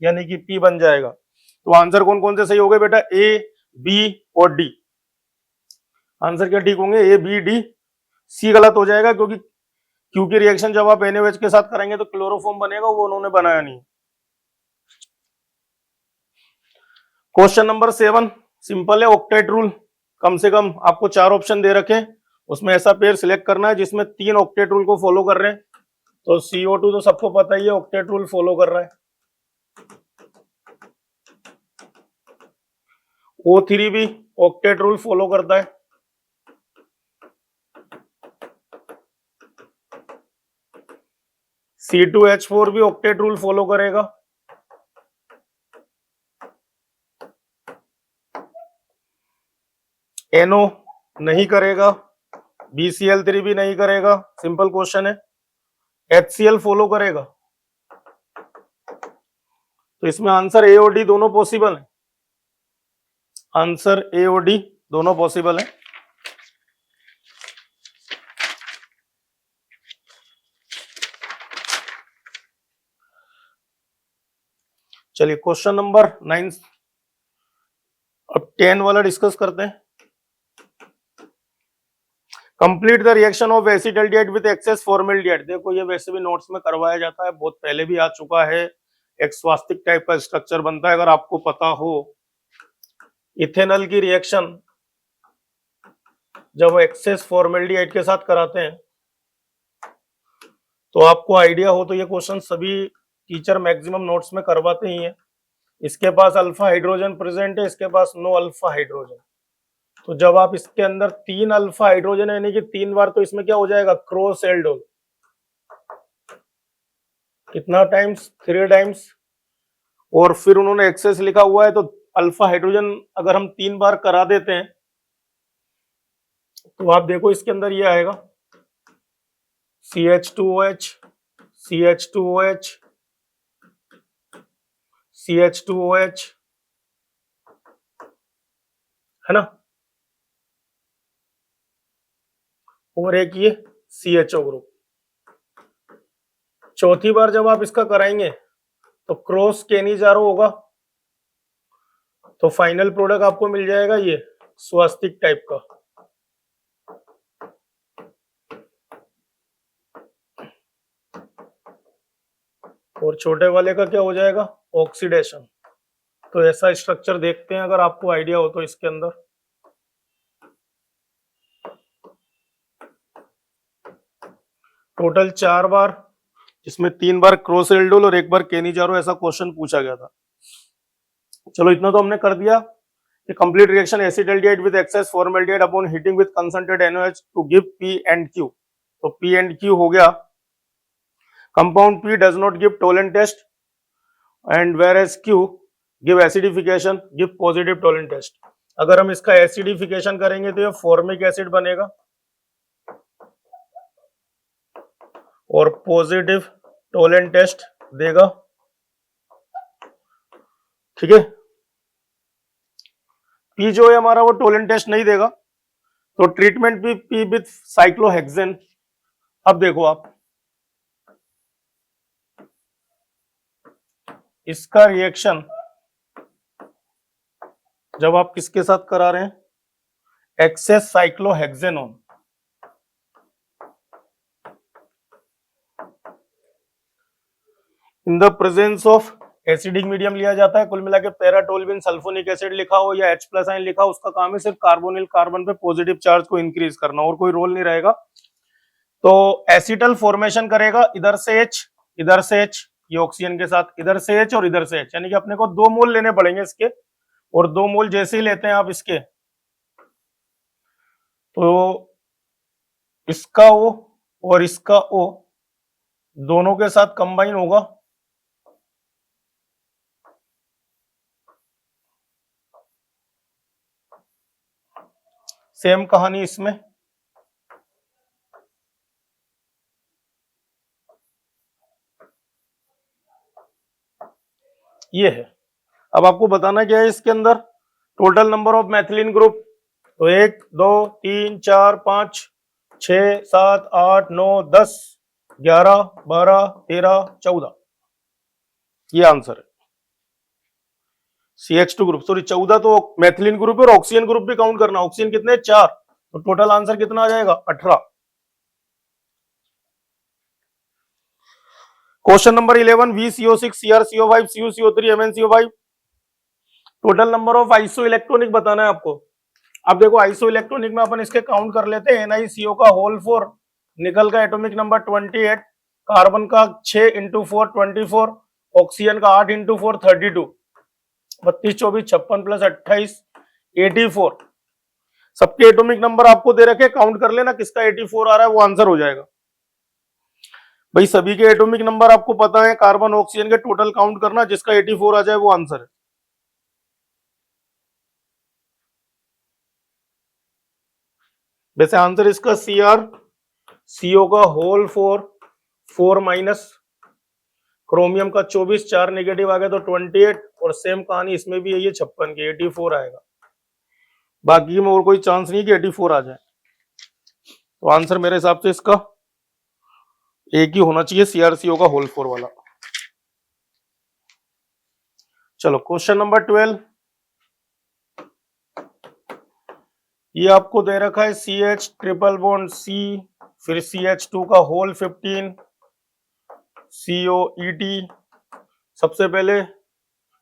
यानी कि P बन जाएगा। तो आंसर कौन कौन से सही हो गए बेटा? A, B और D। आंसर क्या ठीक होंगे? A, B, D। C गलत हो जाएगा क्योंकि क्यू की रिएक्शन जब आप NaOH के साथ करेंगे तो क्लोरोफॉर्म बनेगा, वो उन्होंने बनाया नहीं। क्वेश्चन नंबर 7 सिंपल है, ऑक्टेट रूल। कम से कम आपको 4 ऑप्शन दे रखे, उसमें ऐसा पेयर सिलेक्ट करना है जिसमें 3 ऑक्टेट रूल को फॉलो कर रहे हैं। तो CO2 तो सबको पता ही है ऑक्टेट रूल फॉलो कर रहा है। O3 भी ऑक्टेट रूल फॉलो करता है। C2H4 भी ऑक्टेट रूल फॉलो करेगा। NO नहीं करेगा, BCl3 भी नहीं करेगा। सिंपल क्वेश्चन है। HCl फॉलो करेगा। तो इसमें आंसर A और D दोनों पॉसिबल है। आंसर A और D दोनों पॉसिबल है। चलिए क्वेश्चन नंबर 9, अब 10 वाला डिस्कस करते हैं। Complete the reaction of acetaldehyde with excess formaldehyde. देखो ये वैसे भी नोट्स में करवाया जाता है, बहुत पहले भी आ चुका है। एक स्वास्तिक टाइप का स्ट्रक्चर बनता है। अगर आपको पता हो इथेनॉल की रिएक्शन जब एक्सेस फॉर्मेल्डिहाइड के साथ कराते हैं तो आपको आइडिया हो तो ये क्वेश्चन सभी टीचर मैक्सिमम नोट्स में करवाते ही हैं। इसके पास अल्फा हाइड्रोजन प्रेजेंट है, इसके पास नो अल्फा हाइड्रोजन। तो जब आप इसके अंदर 3 अल्फा हाइड्रोजन है यानी कि 3 बार, तो इसमें क्या हो जाएगा? Cross aldol. कितना टाइम्स? 3 टाइम्स। और फिर उन्होंने एक्सेस लिखा हुआ है तो अल्फा हाइड्रोजन अगर हम 3 बार करा देते हैं तो आप देखो इसके अंदर ये आएगा CH2OH, CH2OH, CH2OH, है ना, और एक ये CHO ग्रुप। चौथी बार जब आप इसका कराएंगे तो क्रॉस केनिजारो होगा, तो फाइनल प्रोडक्ट आपको मिल जाएगा ये स्वास्तिक टाइप का। और छोटे वाले का क्या हो जाएगा? ऑक्सीडेशन। तो ऐसा स्ट्रक्चर देखते हैं अगर आपको आइडिया हो तो इसके अंदर। टोटल 4 बार, जिसमें 3 बार क्रॉस एल्डोल और 1 बार केनिजारो, ऐसा क्वेश्चन पूछा गया था। चलो इतना तो हमने कर दिया कि complete reaction acetaldehyde with excess formaldehyde upon heating with concentrated NaOH to give P and Q। तो P and Q हो गया। Compound P does not give Tollens test and whereas Q give acidification, give positive Tollens test. अगर हम इसका acidification करेंगे तो ये formic acid बनेगा और पॉजिटिव टोलेंट टेस्ट देगा, ठीक है। पी जो है हमारा वो टोलेंट टेस्ट नहीं देगा, तो ट्रीटमेंट भी पी विथ साइक्लोहेक्सेन। अब देखो आप इसका रिएक्शन जब आप किसके साथ करा रहे हैं, excess cyclohexanone, in the presence of acidic medium लिया जाता है। कुल मिला के पैराटोल्विन सल्फोनिक एसिड लिखा हो या H+ आयन लिखा हो, उसका काम है सिर्फ कार्बोनिल कार्बन पे पॉजिटिव चार्ज को इंक्रीज करना, और कोई रोल नहीं रहेगा। तो एसिटल फॉर्मेशन करेगा, इधर से H इधर से H, ये ऑक्सीजन के साथ, इधर से H और इधर से H, यानी कि अपने को 2 मोल लेने पड़ेंगे इसके, और 2 मोल जैसे ही लेते हैं आप इसके, तो इसका O और इसका O दोनों के साथ कंबाइन होगा, सेम कहानी इसमें। ये है। अब आपको बताना क्या है इसके अंदर, टोटल नंबर ऑफ मैथिलीन ग्रुप, तो 1 2 3 4 5 6 7 8 9 10 11 12 13 14, ये आंसर है। CH2 ग्रुप, सॉरी 14 तो मैथिलीन ग्रुप है, और ऑक्सीजन ग्रुप भी काउंट करना, ऑक्सीजन कितने 4, तो टोटल आंसर कितना आ जाएगा 18। Question number 11, VCO6 CrCO5 CuCO3 MnCO5, total number of iso electronic बताना है आपको। अब देखो आइसो इलेक्ट्रॉनिक में अपन इसके काउंट कर लेते हैं, NiCO का होल 4, निकल का एटॉमिक नंबर 28, कार्बन का 6 × 4 24, ऑक्सीजन का 8 × 4 32, 32 24 56 प्लस 28 84। सबके एटॉमिक नंबर आपको दे रखे, काउंट कर लेना किसका 84 आ रहा है, वो आंसर हो जाएगा। भाई सभी के एटॉमिक नंबर आपको पता है, कार्बन ऑक्सीजन के टोटल काउंट करना, जिसका 84 आ जाए वो आंसर है। वैसे आंसर इसका CrCO का होल 4 माइनस क्रोमियम का 24, 4 नेगेटिव आ गया तो 28, और सेम कहानी इसमें भी है, ये 56 की 84 आएगा। बाकी में और कोई चांस नहीं कि 84 आ जाए, तो आंसर मेरे हिसाब से इसका एक ही होना चाहिए, CrCO का होल 4 वाला। चलो क्वेश्चन नंबर 12, ये आपको दे रखा है CH ट्रिपल बॉन्ड C, फिर CH2 का होल 15 COET। सबसे पहले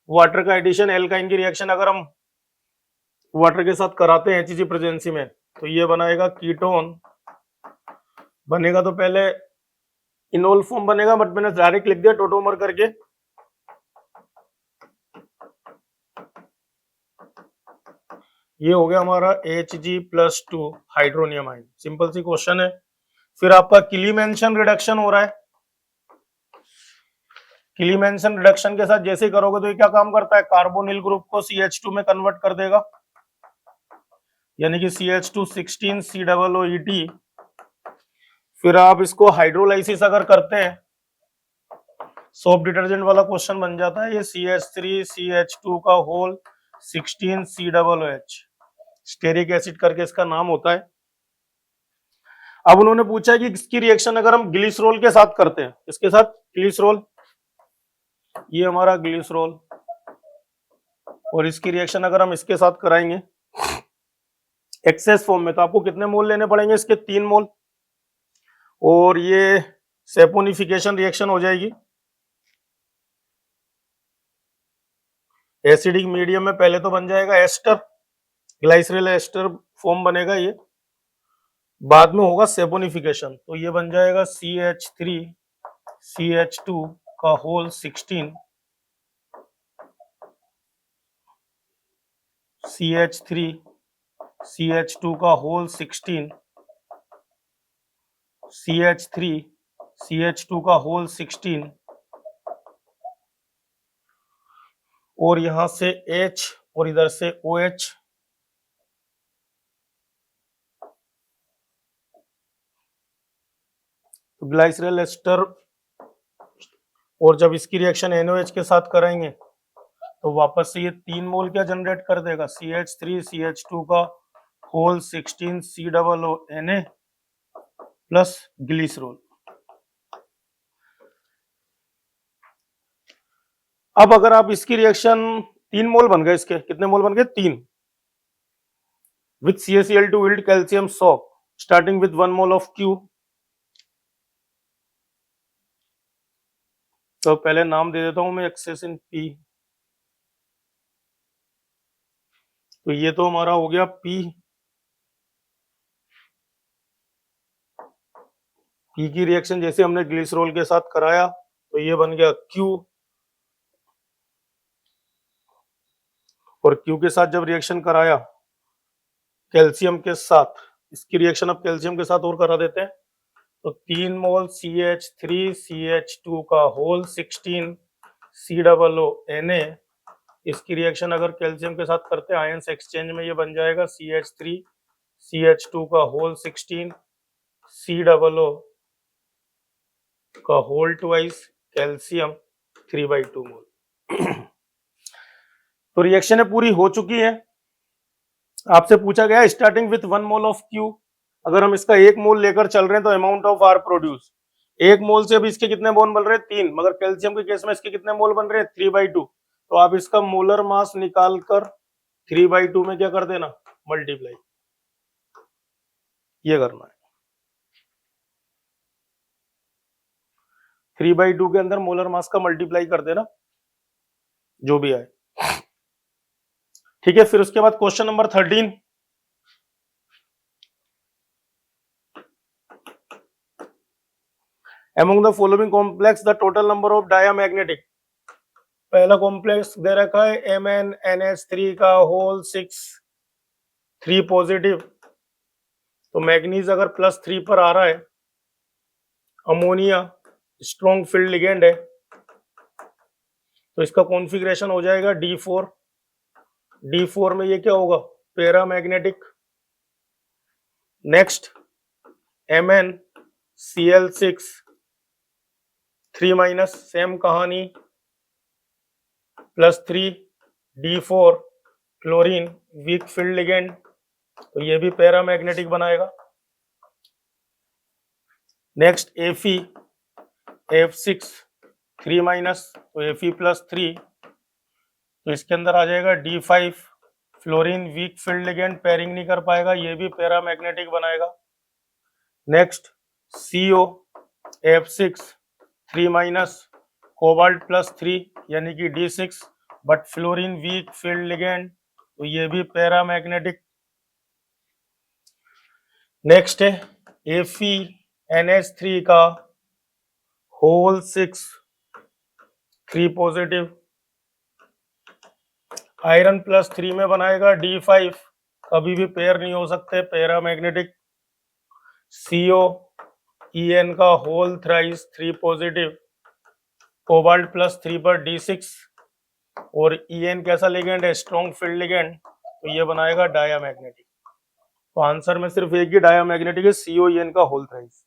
वाटर का एडिशन, एल्काइन की रिएक्शन अगर हम वाटर के साथ कराते हैं HG प्रेजेंसी में, तो ये बनाएगा कीटोन बनेगा, तो पहले इनोल फॉर्म बनेगा, बट मैंने डायरेक्ट लिख दिया टोटोमर करके। ये हो गया हमारा Hg+2 हाइड्रोनियम आयन, सिंपल सी क्वेश्चन है। फिर आपका क्लीमेंशन रिडक्शन हो रहा है, क्लीमेंशन रिडक्शन के साथ जैसे ही करोगे तो ये क्या काम करता है, कार्बोनिल ग्रुप को CH2 में कन्वर्ट कर देगा, यानी कि CH2 16 COOET। फिर आप इसको हाइड्रोलाइसिस अगर करते हैं, सोप डिटर्जेंट वाला क्वेश्चन बन जाता है, ये CH3 CH2 का होल 16 COOH, स्टेरिक एसिड करके इसका नाम होता है। अब उन्होंने पूछा है कि इसकी रिएक्शन अगर हम ग्लिसरॉल के साथ करते हैं, इसके साथ ग्लिसरॉल, ये हमारा ग्लिसरॉल, और इसकी रिएक्शन अगर हम इसके साथ कराएंगे एक्सेस फॉर्म में, तो आपको कितने मोल लेने पड़ेंगे इसके, 3 मोल, और ये सेपोनिफिकेशन रिएक्शन हो जाएगी। एसिडिक मीडियम में पहले तो बन जाएगा एस्टर, ग्लाइसरल एस्टर फॉर्म बनेगा, ये बाद में होगा सेपोनिफिकेशन, तो ये बन जाएगा CH3 CH2 का होल 16 CH3 CH2 का होल 16 CH3 CH2 का होल 16 और यहां से H और इधर से OH, तो ग्लाइसरॉल एस्टर, और जब इसकी रिएक्शन NOH के साथ कराएंगे तो वापस से ये 3 मोल क्या जनरेट कर देगा, CH3 CH2 का होल 16 COONA प्लस ग्लिसरॉल। अब अगर आप इसकी रिएक्शन 3 मोल बन गए, इसके कितने मोल बन गए, 3, with CaCl2 yield calcium salt starting with 1 mole of Q। तो पहले नाम दे देता हूं मैं एक्सेस इन P। तो ये तो हमारा हो गया P की रिएक्शन जैसे हमने ग्लिसरॉल के साथ कराया तो ये बन गया Q, और Q के साथ जब रिएक्शन कराया कैल्शियम के साथ, इसकी रिएक्शन अब कैल्शियम के साथ और करा देते हैं, तो 3 मोल CH3 CH2 का होल 16 COONA, इसकी रिएक्शन अगर कैल्शियम के साथ करते हैं आयंस एक्सचेंज में, ये बन जाएगा CH3 CH2 का होल 16 COO का होल ट्वाइस कैल्शियम 3/2 मोल। तो रिएक्शन पूरी हो चुकी है। आपसे पूछा गया starting with 1 mole of Q, अगर हम इसका 1 मोल लेकर चल रहे हैं तो अमाउंट ऑफ R प्रोड्यूस, 1 मोल से अभी इसके कितने मोल बन रहे हैं, 3, मगर कैल्शियम के केस में इसके कितने मोल बन रहे हैं, 3/2। तो आप इसका मोलर मास निकालकर 3/2 में क्या कर देना, मल्टीप्लाई, ये करना है। 3/2 के अंदर मोलर मास का मल्टीप्लाई कर देना जो भी आए, ठीक है। फिर उसके बाद question number 13, among the following complex the total number of diamagnetic, पहला कॉम्प्लेक्स दे रखा है MnNH3 का होल 6 3 पॉजिटिव, तो मैग्नीज अगर +3 पर आ रहा है, अमोनिया स्ट्रॉन्ग फील्ड लिगेंड है, तो इसका कॉन्फ़िगरेशन हो जाएगा D4। D4 में ये क्या होगा, पैरामैग्नेटिक। नेक्स्ट MnCl6 3- सेम कहानी, +3 D4 chlorine weak field ligand, तो ये भी पैरामैग्नेटिक बनाएगा। नेक्स्ट Fe F6 3- तो Fe+3, तो इसके अंदर आ जाएगा D5 fluorine weak field ligand, pairing नहीं कर पाएगा, ये भी पैरामैग्नेटिक बनाएगा। नेक्स्ट CO F6 3- कोबाल्ट +3 यानी कि D6 but fluorine weak field ligand, तो ये भी पैरामैग्नेटिक। नेक्स्ट है FeNH3 का होल 6 3 पॉजिटिव, आयरन +3 में बनाएगा D5, कभी भी पेयर नहीं हो सकते, पैरामैग्नेटिक। CO En का होल थ्राइस 3 पॉजिटिव, कोबाल्ट +3 पर D6, और En कैसा लिगेंड है, स्ट्रॉन्ग फील्ड लिगेंड, तो ये बनाएगा डायामैग्नेटिक। तो आंसर में सिर्फ एक ही डायामैग्नेटिक है, COEN का whole thrice.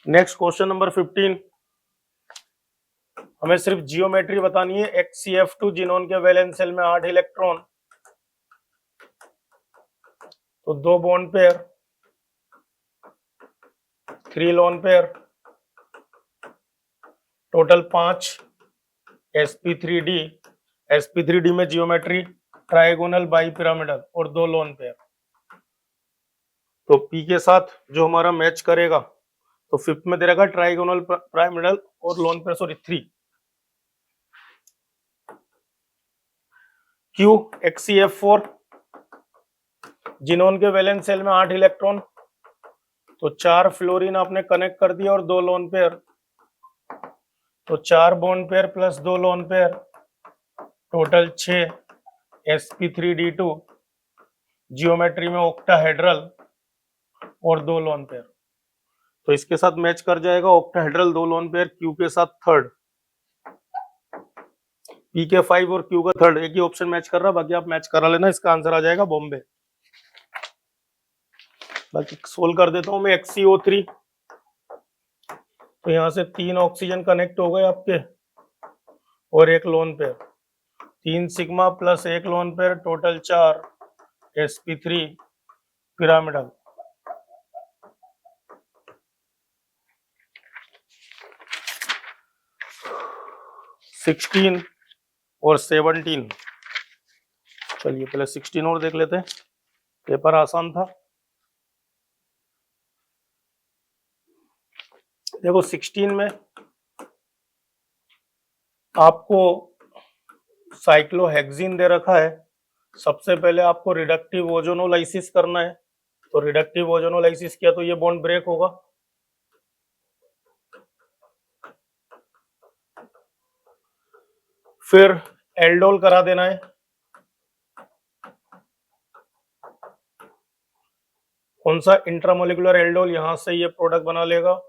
Next question number 15, हमें सिर्फ जियोमेट्री बतानी है। HCF2 जिनोन के वैलेंस शेल में 8 इलेक्ट्रॉन, तो 2 bond pair, 3 lone pair, total 5 sp3d। sp3d में जियोमेट्री ट्राइगोनल बाइपिरामिडल और 2 लोन पेयर, तो p के साथ जो हमारा मैच करेगा, तो फिफ्थ में दे रखा ट्राइगोनल पिरामिडल और lone pair, sorry 3। Q HCF4 xenon के वैलेंस शेल में 8 इलेक्ट्रॉन, तो 4 फ्लोरीन आपने कनेक्ट कर दिया और 2 लोन पेयर, तो 4 bond pair plus 2 lone pair, total 6 sp3d2 geometry में ऑक्टाहेड्रल और 2 लोन पेयर, तो इसके साथ मैच कर जाएगा ऑक्टाहेड्रल 2 लोन पेयर क्यू के साथ थर्ड, पी के 5 और क्यू का थर्ड, एक ही ऑप्शन मैच कर रहा, बाकी आप मैच करा लेना, इसका आंसर आ जाएगा बॉम्बे। बाकी सोल्व कर देता हूं मैं। XCO3, तो यहां से 3 ऑक्सीजन कनेक्ट हो गए आपके और एक लोन पेयर, 3 सिग्मा प्लस एक lone pair, total 4 sp3 pyramidal. Sixteen और 17, चलिए पहले 16 और देख लेते हैं, पेपर आसान था। देखो 16 में आपको साइक्लोहेक्सिन दे रखा है, सबसे पहले आपको रिडक्टिव ओजोनोलाइसिस करना है, तो रिडक्टिव ओजोनोलाइसिस किया तो ये बॉन्ड ब्रेक होगा, फिर एल्डोल करा देना है, कौन सा इंट्रामोलिकुलर एल्डोल, यहां से ये प्रोडक्ट बना लेगा।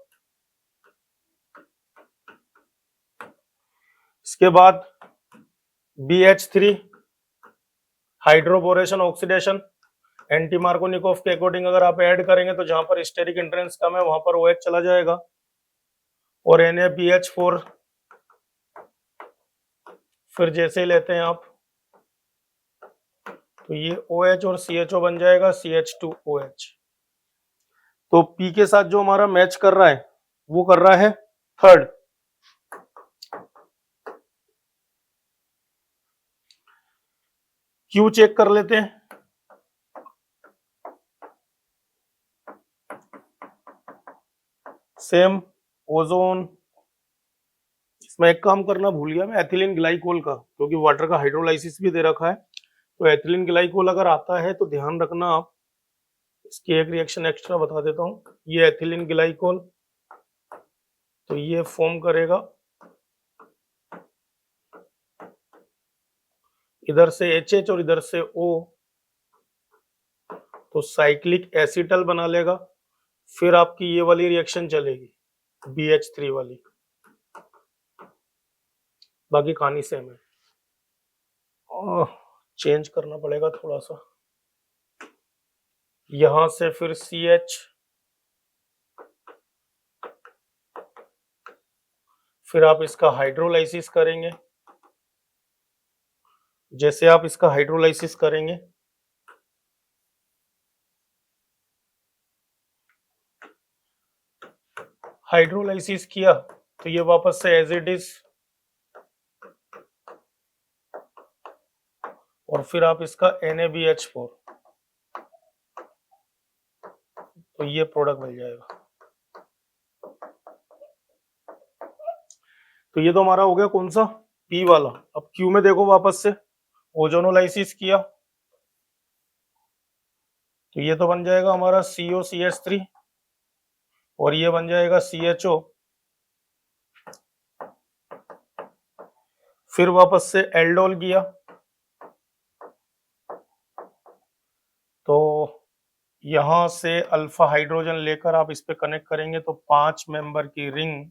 इसके बाद BH3 hydroboration oxidation, anti Markovnikov के अकॉर्डिंग अगर आप ऐड करेंगे तो जहां पर स्टेरिक एंट्रेंस कम है वहां पर OH चला जाएगा, और NaBH4 फिर जैसे ही लेते हैं आप तो ये OH और CHO बन जाएगा CH2OH। तो P के साथ जो हमारा मैच कर रहा है वो कर रहा है थर्ड। Q चेक कर लेते हैं, सेम ओजोन। इसमें एक काम करना भूल गया मैं, एथिलीन ग्लाइकोल का, क्योंकि वाटर का हाइड्रोलाइसिस भी दे रखा है, तो एथिलीन ग्लाइकोल अगर आता है तो ध्यान रखना आप, इसकी एक रिएक्शन एक्स्ट्रा बता देता हूं। ये एथिलीन ग्लाइकोल, तो ये फॉर्म करेगा इधर से HH और इधर से O, तो साइक्लिक एसिटल बना लेगा, फिर आपकी ये वाली रिएक्शन चलेगी BH3 वाली, बाकी कहानी सेम है। चेंज करना पड़ेगा थोड़ा सा, यहां से फिर CH, फिर आप इसका हाइड्रोलाइसिस करेंगे, जैसे आप इसका हाइड्रोलाइसिस करेंगे हाइड्रोलाइसिस किया तो ये वापस से एज इट इज, और फिर आप इसका NaBH4, तो ये प्रोडक्ट मिल जाएगा। तो ये तो हमारा हो गया कौन सा, P वाला। अब Q में देखो, वापस से ओजोनोलाइसिस किया तो ये तो बन जाएगा हमारा COCH3 और ये बन जाएगा CHO, फिर वापस से एल्डोल किया तो यहां से अल्फा हाइड्रोजन लेकर आप इस पे कनेक्ट करेंगे तो 5 मेंबर की रिंग,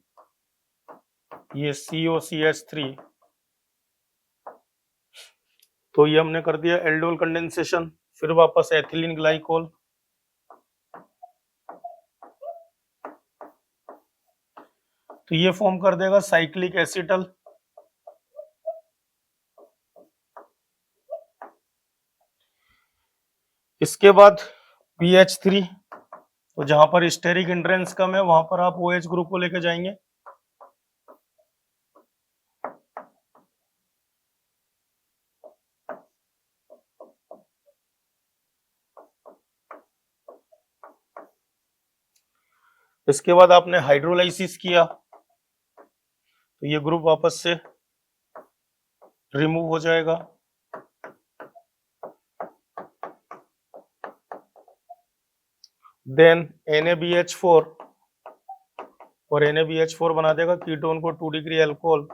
ये COCH3, तो ये हमने कर दिया एल्डोल कंडेंसेशन, फिर वापस एथिलीन ग्लाइकोल, तो ये फॉर्म कर देगा साइक्लिक एसिटल, इसके बाद BH3, तो जहां पर स्टेरिक एंट्रेंस कम है वहां पर आप OH ग्रुप को लेके जाएंगे, इसके बाद आपने हाइड्रोलाइसिस किया तो ये ग्रुप वापस से रिमूव हो जाएगा, देन NaBH4, और NaBH4 बना देगा कीटोन को 2 डिग्री अल्कोहल,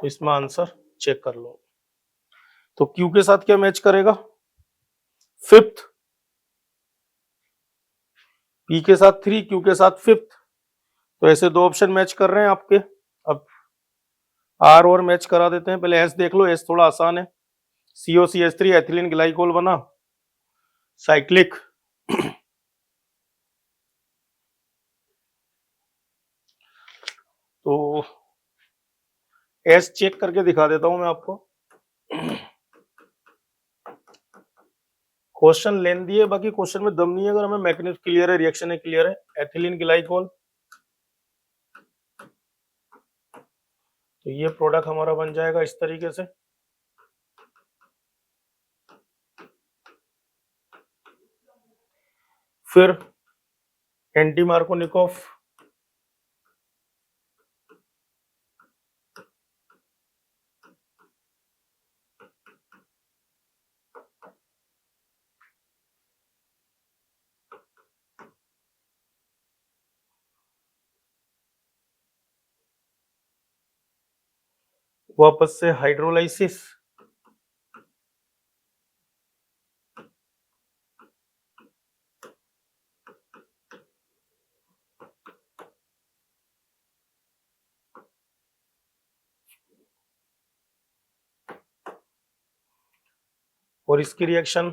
तो इसमें आंसर चेक कर लो। तो क्यू के साथ क्या मैच करेगा? फिफ्थ, पी के साथ 3, क्यू के साथ फिफ्थ। तो ऐसे दो ऑप्शन मैच कर रहे हैं आपके। अब आर और मैच करा देते हैं। पहले एस देख लो, एस थोड़ा आसान है। COCH3 एथिलीन ग्लाइकोल बना, साइक्लिक। तो एस चेक करके दिखा देता हूं मैं आपको। क्वेश्चन लेंदी है, बाकी क्वेश्चन में दम नहीं है। अगर हमें मैकेनिज्म क्लियर है, रिएक्शन है क्लियर है, एथिलीन ग्लाइकोल, तो ये प्रोडक्ट हमारा बन जाएगा इस तरीके से। फिर एंटी मार्कोनिकोव, वापस से हाइड्रोलाइसिस, और इसकी रिएक्शन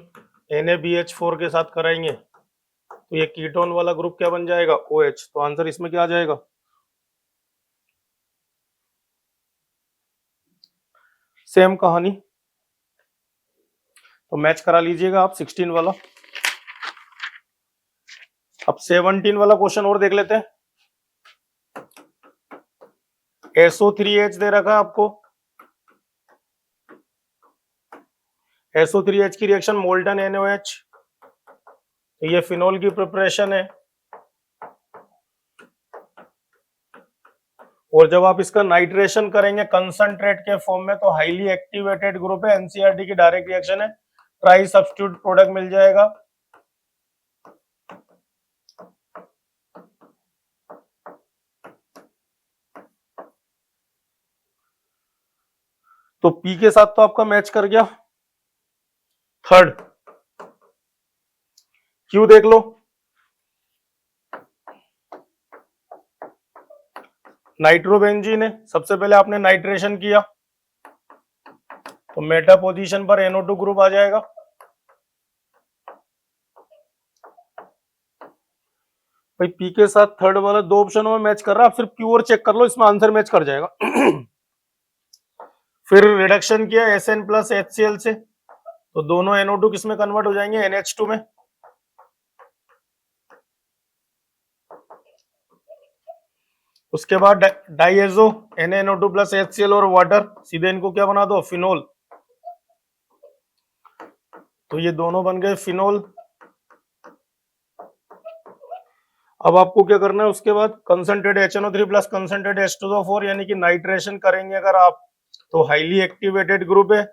NaBH4 के साथ कराएंगे। तो ये कीटोन वाला ग्रुप क्या बन जाएगा? OH। तो आंसर इसमें क्या आ जाएगा? सेम कहानी। तो मैच करा लीजिएगा आप 16 वाला। अब 17 वाला क्वेश्चन और देख लेते हैं। SO3H दे रखा है आपको। SO3H की रिएक्शन मोल्टन NaOH। तो ये फिनोल की प्रिपरेशन है। और जब आप इसका नाइट्रेशन करेंगे कंसंट्रेट के फॉर्म में, तो हाईली एक्टिवेटेड ग्रुप है, NCERT की डायरेक्ट रिएक्शन है, ट्राई सब्स्टिट्यूट प्रोडक्ट मिल जाएगा। तो पी के साथ तो आपका मैच कर गया। थर्ड, क्यू देख लो। नाइट्रोबेंजीन है, सबसे पहले आपने नाइट्रेशन किया तो मेटा पोजीशन पर NO2 ग्रुप आ जाएगा। भाई पी के साथ थर्ड वाला दो ऑप्शनों में मैच कर रहा है, आप सिर्फ क्यू और चेक कर लो, इसमें आंसर मैच कर जाएगा। फिर रिडक्शन किया SN प्लस HCl से, तो दोनों NO2 किस में कन्वर्ट हो जाएंगे? NH2 में। उसके बाद डाइएजो NaNO2 प्लस HCl और वाटर, सीधे इनको क्या बना दो? फिनोल। तो ये दोनों बन गए फिनोल। अब आपको क्या करना है? उसके बाद concentrate HNO3 plus concentrate H2O4 यानी कि नाइट्रेशन करेंगे अगर आप, तो हाईली एक्टिवेटेड ग्रुप है,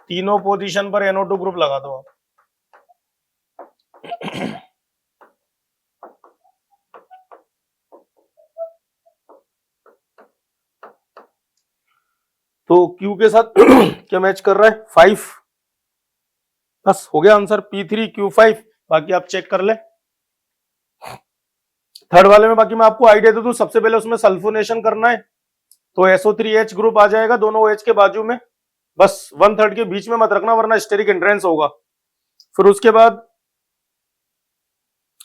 तीनों पोजीशन पर NO2 ग्रुप लगा दो आप। तो Q के साथ क्या मैच कर रहा है? 5। बस हो गया आंसर, P3Q5। बाकी आप चेक कर ले थर्ड वाले में। बाकी मैं आपको आइडिया दे दूं, सबसे पहले उसमें सल्फोनेशन करना है, तो SO3H ग्रुप आ जाएगा दोनों OH के बाजू में। बस 1/3 के बीच में मत रखना, वरना स्टेरिक एंट्रेंस होगा। फिर उसके बाद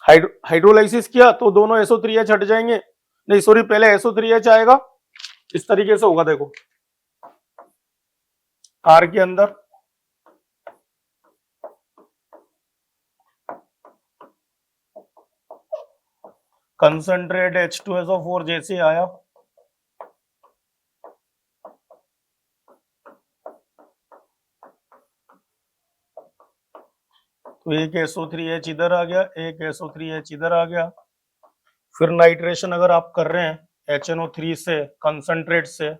हाइड्रोलाइसिस किया तो दोनों SO3H हट जाएंगे। नहीं सॉरी, पहले SO3H आएगा, इस तरीके से होगा। देखो R के अंदर कंसंट्रेट H2SO4 जैसे आया, तो एक SO3H इधर आ गया, एक SO3H इधर आ गया। फिर नाइट्रेशन अगर आप कर रहे हैं HNO3 से, कंसंट्रेट से,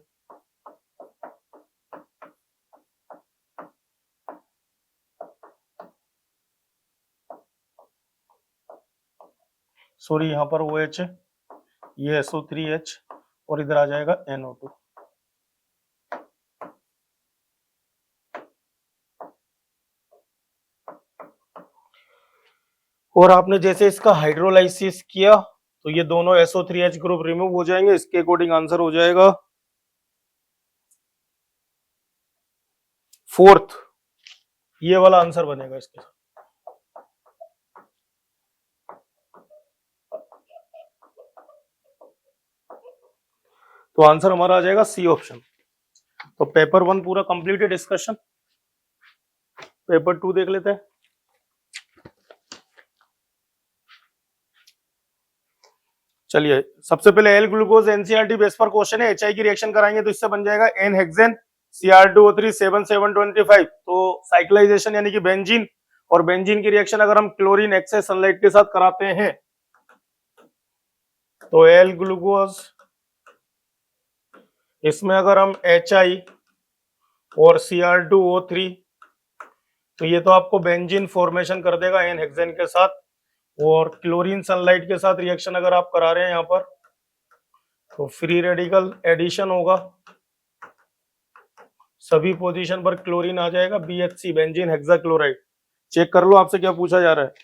सॉरी यहां पर OH है, ये SO3H और इधर आ जाएगा NO2। और आपने जैसे इसका हाइड्रोलाइसिस किया तो ये दोनों SO3H ग्रुप रिमूव हो जाएंगे। इसके अकॉर्डिंग आंसर हो जाएगा फोर्थ, ये वाला आंसर बनेगा इसके साथ। तो आंसर हमारा आ जाएगा सी ऑप्शन। तो पेपर 1 पूरा कंप्लीट है डिस्कशन। पेपर 2 देख लेते हैं। चलिए, सबसे पहले एल ग्लूकोज एनसीईआरटी बेस पर क्वेश्चन है। एचआई की रिएक्शन कराएंगे तो इससे बन जाएगा एन हेक्सेन Cr2O3 7725। तो साइक्लाइजेशन यानी कि बेंजीन, और बेंजीन की रिएक्शन अगर हम क्लोरीन एक्सेस सनलाइट के साथ कराते हैं तो एल ग्लूकोज, इसमें अगर हम HI और Cr2O3, तो ये तो आपको बेंजीन फॉर्मेशन कर देगा एन हेक्सेन के साथ। और क्लोरीन सनलाइट के साथ रिएक्शन अगर आप करा रहे हैं यहाँ पर तो फ्री रेडिकल एडिशन होगा, सभी पोजीशन पर क्लोरीन आ जाएगा, BHC बेंजीन हेक्साक्लोराइड। चेक कर लो आपसे क्या पूछा जा रहा है।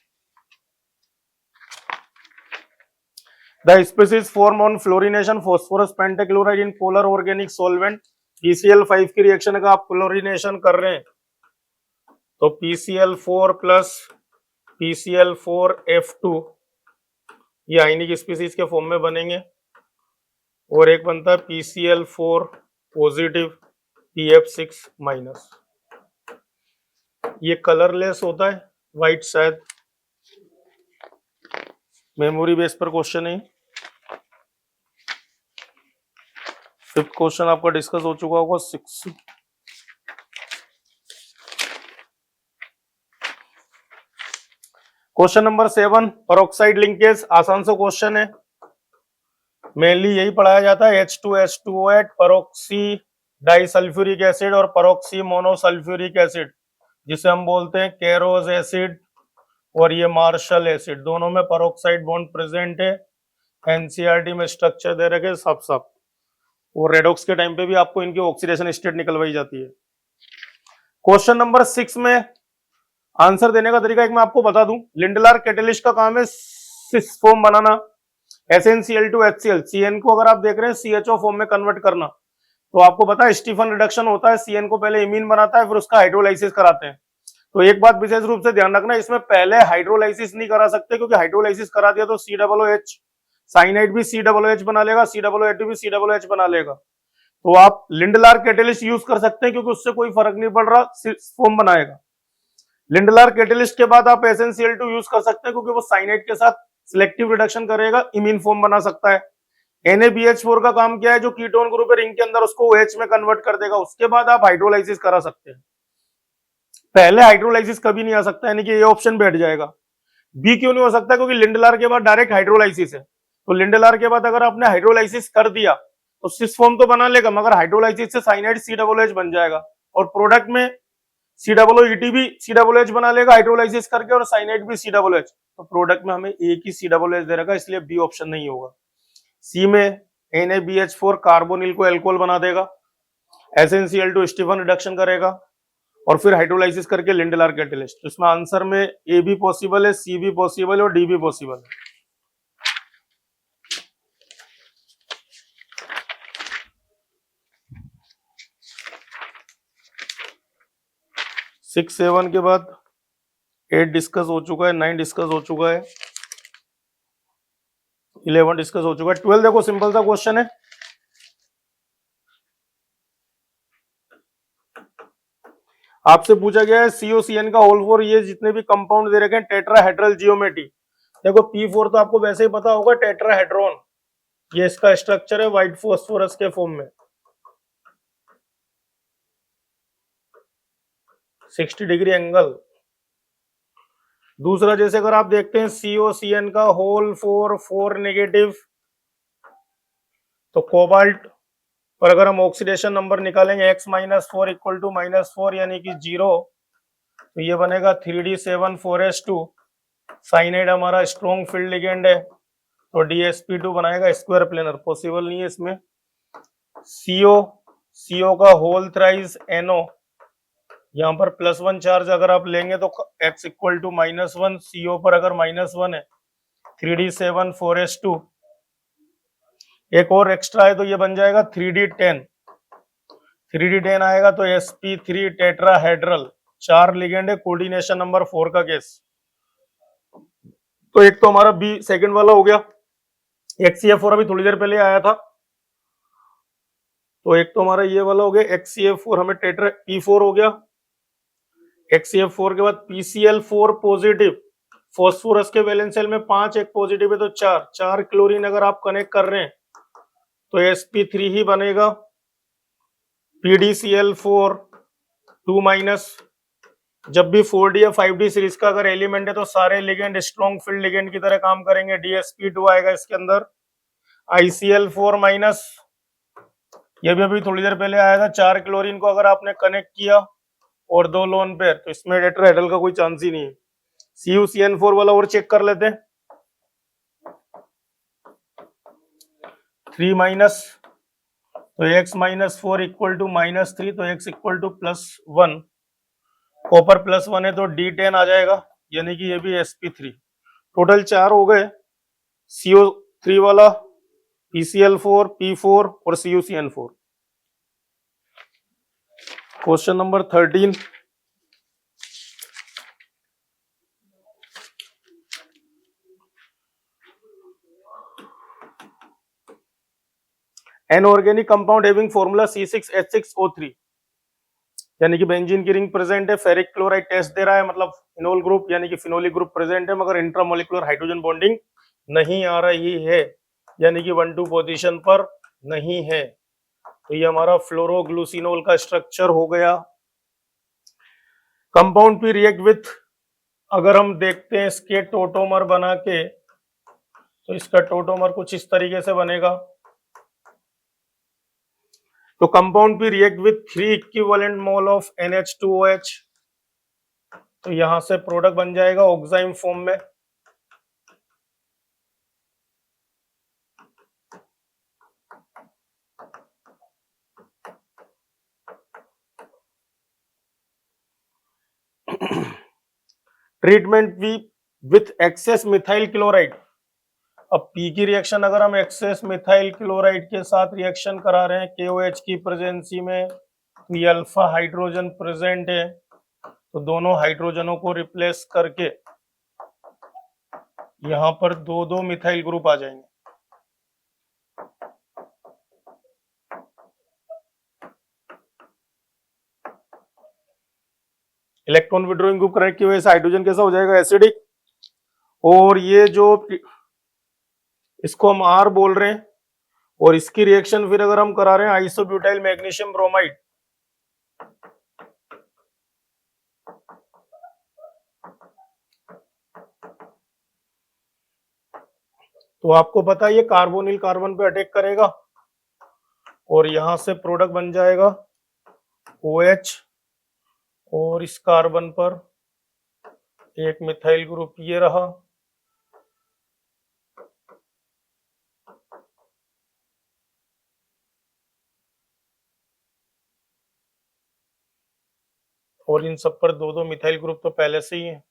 The species form on fluorination phosphorus pentachloride in polar organic solvent PCl5 की रिएक्शन का आप क्लोरिनेशन कर रहे हैं तो PCl4 प्लस PCl4F2 ये आयनिक स्पीसीज के फॉर्म में बनेंगे, और एक बनता है PCl4 पॉजिटिव PF6 माइनस। ये कलरलेस होता है, वाइट शायद मेमोरी बेस पर क्वेश्चन है। फिफ्थ क्वेश्चन आपका डिस्कस हो चुका होगा 6। क्वेश्चन नंबर 7 पेरोक्साइड लिंकेज, आसान सा क्वेश्चन है। मेनली यही पढ़ाया जाता है H2H2O8 पेरोक्सी डाइसल्फ्यूरिक एसिड और पेरोक्सी मोनोसल्फ्यूरिक एसिड, जिसे हम बोलते हैं केरोज एसिड और ये मार्शल एसिड, दोनों में पेरोक्साइड बॉन्ड प्रेजेंट है। एनसीईआरटी में स्ट्रक्चर दे रखे साफ साफ, और रेडॉक्स के टाइम पे भी आपको इनकी ऑक्सीडेशन स्टेट निकलवाई जाती है। क्वेश्चन नंबर 6 में आंसर देने का तरीका एक मैं आपको बता दूं। लिंडलार कैटेलिस्ट का काम है सिस फॉर्म बनाना, SnCl2HCl, CN को अगर आप देख रहे हैं CHO फॉर्म में कन्वर्ट करना, तो आपको पता है स्टीफन रिडक्शन होता है, CN को पहले इमीन बनाता है फिर उसका हाइड्रोलाइसिस कराते हैं। तो एक बात विशेष रूप से ध्यान रखना, इसमें पहले हाइड्रोलाइसिस नहीं करा सकते, क्योंकि हाइड्रोलाइसिस करा दिया तो COOH, साइनाइड भी COOH बना लेगा, COO8 भी COOH बना लेगा। तो आप लिंडलार कैटेलिस्ट यूज कर सकते हैं, क्योंकि उससे कोई फर्क नहीं पड़ रहा, फॉर्म बनाएगा। लिंडलार कैटेलिस्ट के बाद आप SnCl2 यूज कर सकते हैं, क्योंकि वो साइनाइड के साथ सिलेक्टिव रिडक्शन करेगा, इमीन फॉर्म बना सकता है। NaBH4 का काम क्या है, जो कीटोन ग्रुप है रिंग के अंदर उसको OH में कन्वर्ट कर देगा, उसके बाद आप हाइड्रोलाइसिस करा सकते हैं। पहले हाइड्रोलाइसिस कभी नहीं आ सकता, यानी कि ये ऑप्शन बैठ जाएगा। बी क्यों नहीं हो सकता, क्योंकि लिंडलार के बाद डायरेक्ट हाइड्रोलाइसिस है। तो लिंडलार के बाद अगर आपने हाइड्रोलाइसिस कर दिया तो सिस फॉर्म तो बना लेगा, मगर हाइड्रोलाइसिस से साइनाइड COOH बन जाएगा, और प्रोडक्ट में COOET भी COOH बना लेगा हाइड्रोलाइसिस करके, और साइनाइड भी COOH। तो प्रोडक्ट में हमें एक ही COOH दे रखा, इसलिए बी ऑप्शन नहीं होगा। सी में NaBH4 कार्बोनिल को एल्कोहल बना देगा, SnCl2 स्टीफन रिडक्शन करेगा, और फिर हाइड्रोलाइसिस करके लिंडलार कैटेलिस्ट। तो इसमें आंसर में ए भी पॉसिबल है, सी भी पॉसिबल है, और डी भी पॉसिबल है। 6, 7 के बाद 8 डिस्कस हो चुका है, 9 डिस्कस हो चुका है, 11 डिस्कस हो चुका है। 12 देखो, सिंपल सा क्वेश्चन है। आपसे पूछा गया है COCN का होल 4, ये जितने भी कंपाउंड दे रखे हैं टेट्राहेड्रल जियोमेट्री। देखो P4 तो आपको वैसे ही पता होगा, टेट्राहेड्रॉन, ये इसका स्ट्रक्चर है व्हाइट फास्फोरस के फॉर्म में, 60 डिग्री एंगल। दूसरा, जैसे अगर आप देखते हैं COCN का होल 4 नेगेटिव, तो कोबाल्ट पर अगर हम ऑक्सीडेशन नंबर निकालेंगे X-4 इक्वल टू -4 यानी कि 0, तो ये बनेगा 3D7 4S2। साइनाइड हमारा स्ट्रॉन्ग फील्ड लिगेंड है, तो DsP2 बनाएगा स्क्वायर प्लेनर, पॉसिबल नहीं है इसमें। CO का होल थ्राइस NO, यहाँ पर +1 चार्ज अगर आप लेंगे तो x इक्वल टू -1, CO पर अगर -1 है, 3d7 4s2, एक और एक्स्ट्रा है तो ये बन जाएगा 3d10, 3d10 आएगा तो sp3 टेट्राहेड्रल, 4 लिगेंड है, कोऑर्डिनेशन नंबर 4 का केस। तो एक तो हमारा बी सेकंड वाला हो गया, XCF4 अभी थोड़ी देर पहले आया था, तो एक तो हमारा ये वाला हो गया XCF4, हमें टेट्रा P4 हो गया। XCF4 के बाद PCl4 पॉजिटिव, फॉस्फोरस के वैलेंस शेल में 5, एक पॉजिटिव है तो 4 क्लोरीन अगर आप कनेक्ट कर रहे हैं तो sp3 ही बनेगा। PdCl4 2-, जब भी 4d या 5d सीरीज का अगर एलिमेंट है तो सारे लिगेंड स्ट्रॉन्ग फील्ड लिगेंड की तरह काम करेंगे, DsP2 आएगा इसके अंदर। ICl4-, ये भी अभी थोड़ी देर पहले आया था, 4 क्लोरीन को अगर आपने कनेक्ट किया और 2 लोन पेयर, तो इसमें टेट्राहेड्रल का कोई चांस ही नहीं है। CuCN4 वाला और चेक कर लेते हैं, 3-, तो x-4 इक्वल टू -3, तो x इक्वल टू +1, कॉपर +1 है तो D10 आ जाएगा, यानी कि ये भी sp3। टोटल 4 हो गए, CO3 वाला, PCl4, P4 और CuCN4। Question number 13, an organic compound having formula C6H6O3, यानी कि बेंजीन की रिंग प्रेजेंट है, फेरिक क्लोराइड टेस्ट दे रहा है, मतलब फिनोल ग्रुप यानी कि फिनोलिक ग्रुप प्रेजेंट है, मगर इंट्रामोलिकुलर हाइड्रोजन बॉन्डिंग नहीं आ रही है, यानी कि 1-2 पोजीशन पर नहीं है। तो ये हमारा फ्लोरोग्लूसिनोल का स्ट्रक्चर हो गया। कंपाउंड पे रिएक्ट विथ, अगर हम देखते हैं इसके टोटोमर बना के, तो इसका टोटोमर कुछ इस तरीके से बनेगा। तो कंपाउंड पे react with 3 equivalent mole of NH2OH, तो यहां से प्रोडक्ट बन जाएगा ऑक्साइम फॉर्म में। ट्रीटमेंट भी विथ एक्सेस मिथाइल क्लोराइड, अब पी की रिएक्शन अगर हम एक्सेस मिथाइल क्लोराइड के साथ रिएक्शन करा रहे हैं KOH की प्रेजेंसी में, तो ये अल्फा हाइड्रोजन प्रेजेंट है, तो दोनों हाइड्रोजनों को रिप्लेस करके यहां पर 2-2 मिथाइल ग्रुप आ जाएंगे। इलेक्ट्रॉन विड्रॉइंग ग्रुप कनेक्ट की वजह से हाइड्रोजन कैसा हो जाएगा, एसिडिक, और ये जो इसको हम R बोल रहे हैं, और इसकी रिएक्शन फिर अगर हम करा रहे हैं आइसोब्यूटाइल मैग्नीशियम ब्रोमाइड, तो आपको पता है ये कार्बोनिल कार्बन पे अटैक करेगा और यहां से प्रोडक्ट बन जाएगा OH, और इस कार्बन पर एक मिथाइल ग्रुप ये रहा, और इन सब पर 2-2 मिथाइल ग्रुप तो पहले से ही है।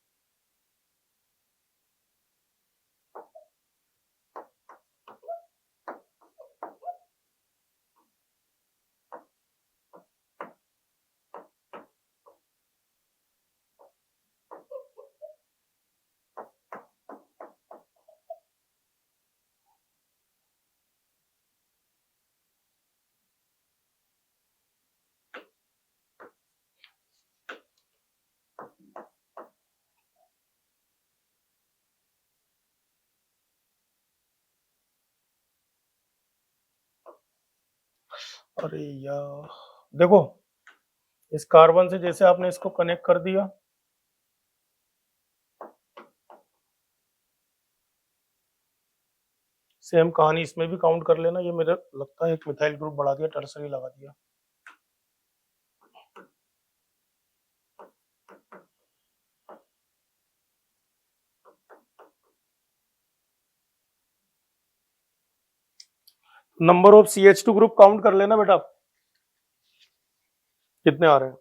अरे यार देखो, इस कार्बन से जैसे आपने इसको कनेक्ट कर दिया, सेम कहानी इसमें भी काउंट कर लेना। ये मेरा लगता है एक मिथाइल ग्रुप बढ़ा दिया, टर्सरी लगा दिया। Number of CH2 group count कर लेना बेटा, कितने आ रहे हैं।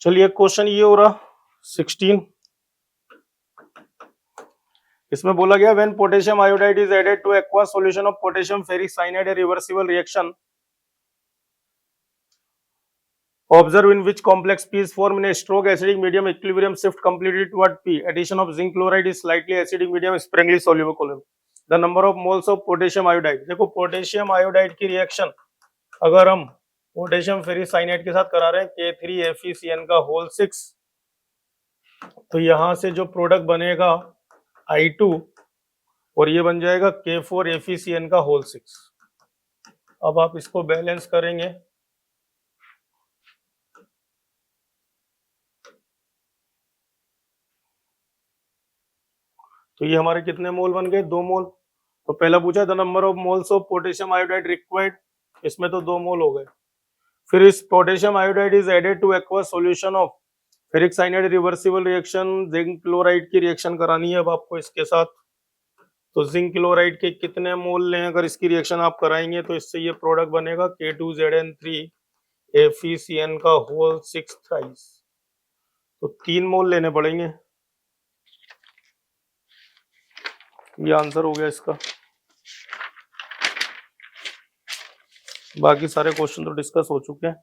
चलिए क्वेश्चन ये हो रहा 16। इसमें बोला गया when potassium iodide is added to aqua solution of potassium ferricyanide a reversible reaction observe in which complex P is formed in a strong acidic medium equilibrium shift completely toward P. Addition of zinc chloride is slightly acidic medium sparingly soluble column. The number of moles of potassium iodide. देखो potassium iodide की reaction अगर हम potassium ferric cyanide के साथ करा रहे हैं K3FeCN का होल 6, तो यहां से जो प्रोडक्ट बनेगा I2 और ये बन जाएगा K4FeCN का होल 6। अब आप इसको बैलेंस करेंगे तो ये हमारे कितने मोल बन गए? 2 मोल। तो पहला पूछा the number of moles of potassium iodide required, इसमें तो 2 मोल हो गए। फिर इस potassium iodide is added to aqua solution of ferricyanide reversible reaction zinc chloride की रिएक्शन करानी है अब आपको इसके साथ। तो जिंक क्लोराइड के कितने मोल लें अगर इसकी रिएक्शन आप कराएंगे तो इससे ये प्रोडक्ट बनेगा K2Zn3FeCN का होल 6 थ्राइस। तो 3 मोल लेने पड़ेंगे। ये आंसर हो गया इसका। बाकी सारे क्वेश्चन तो डिस्कस हो चुके हैं।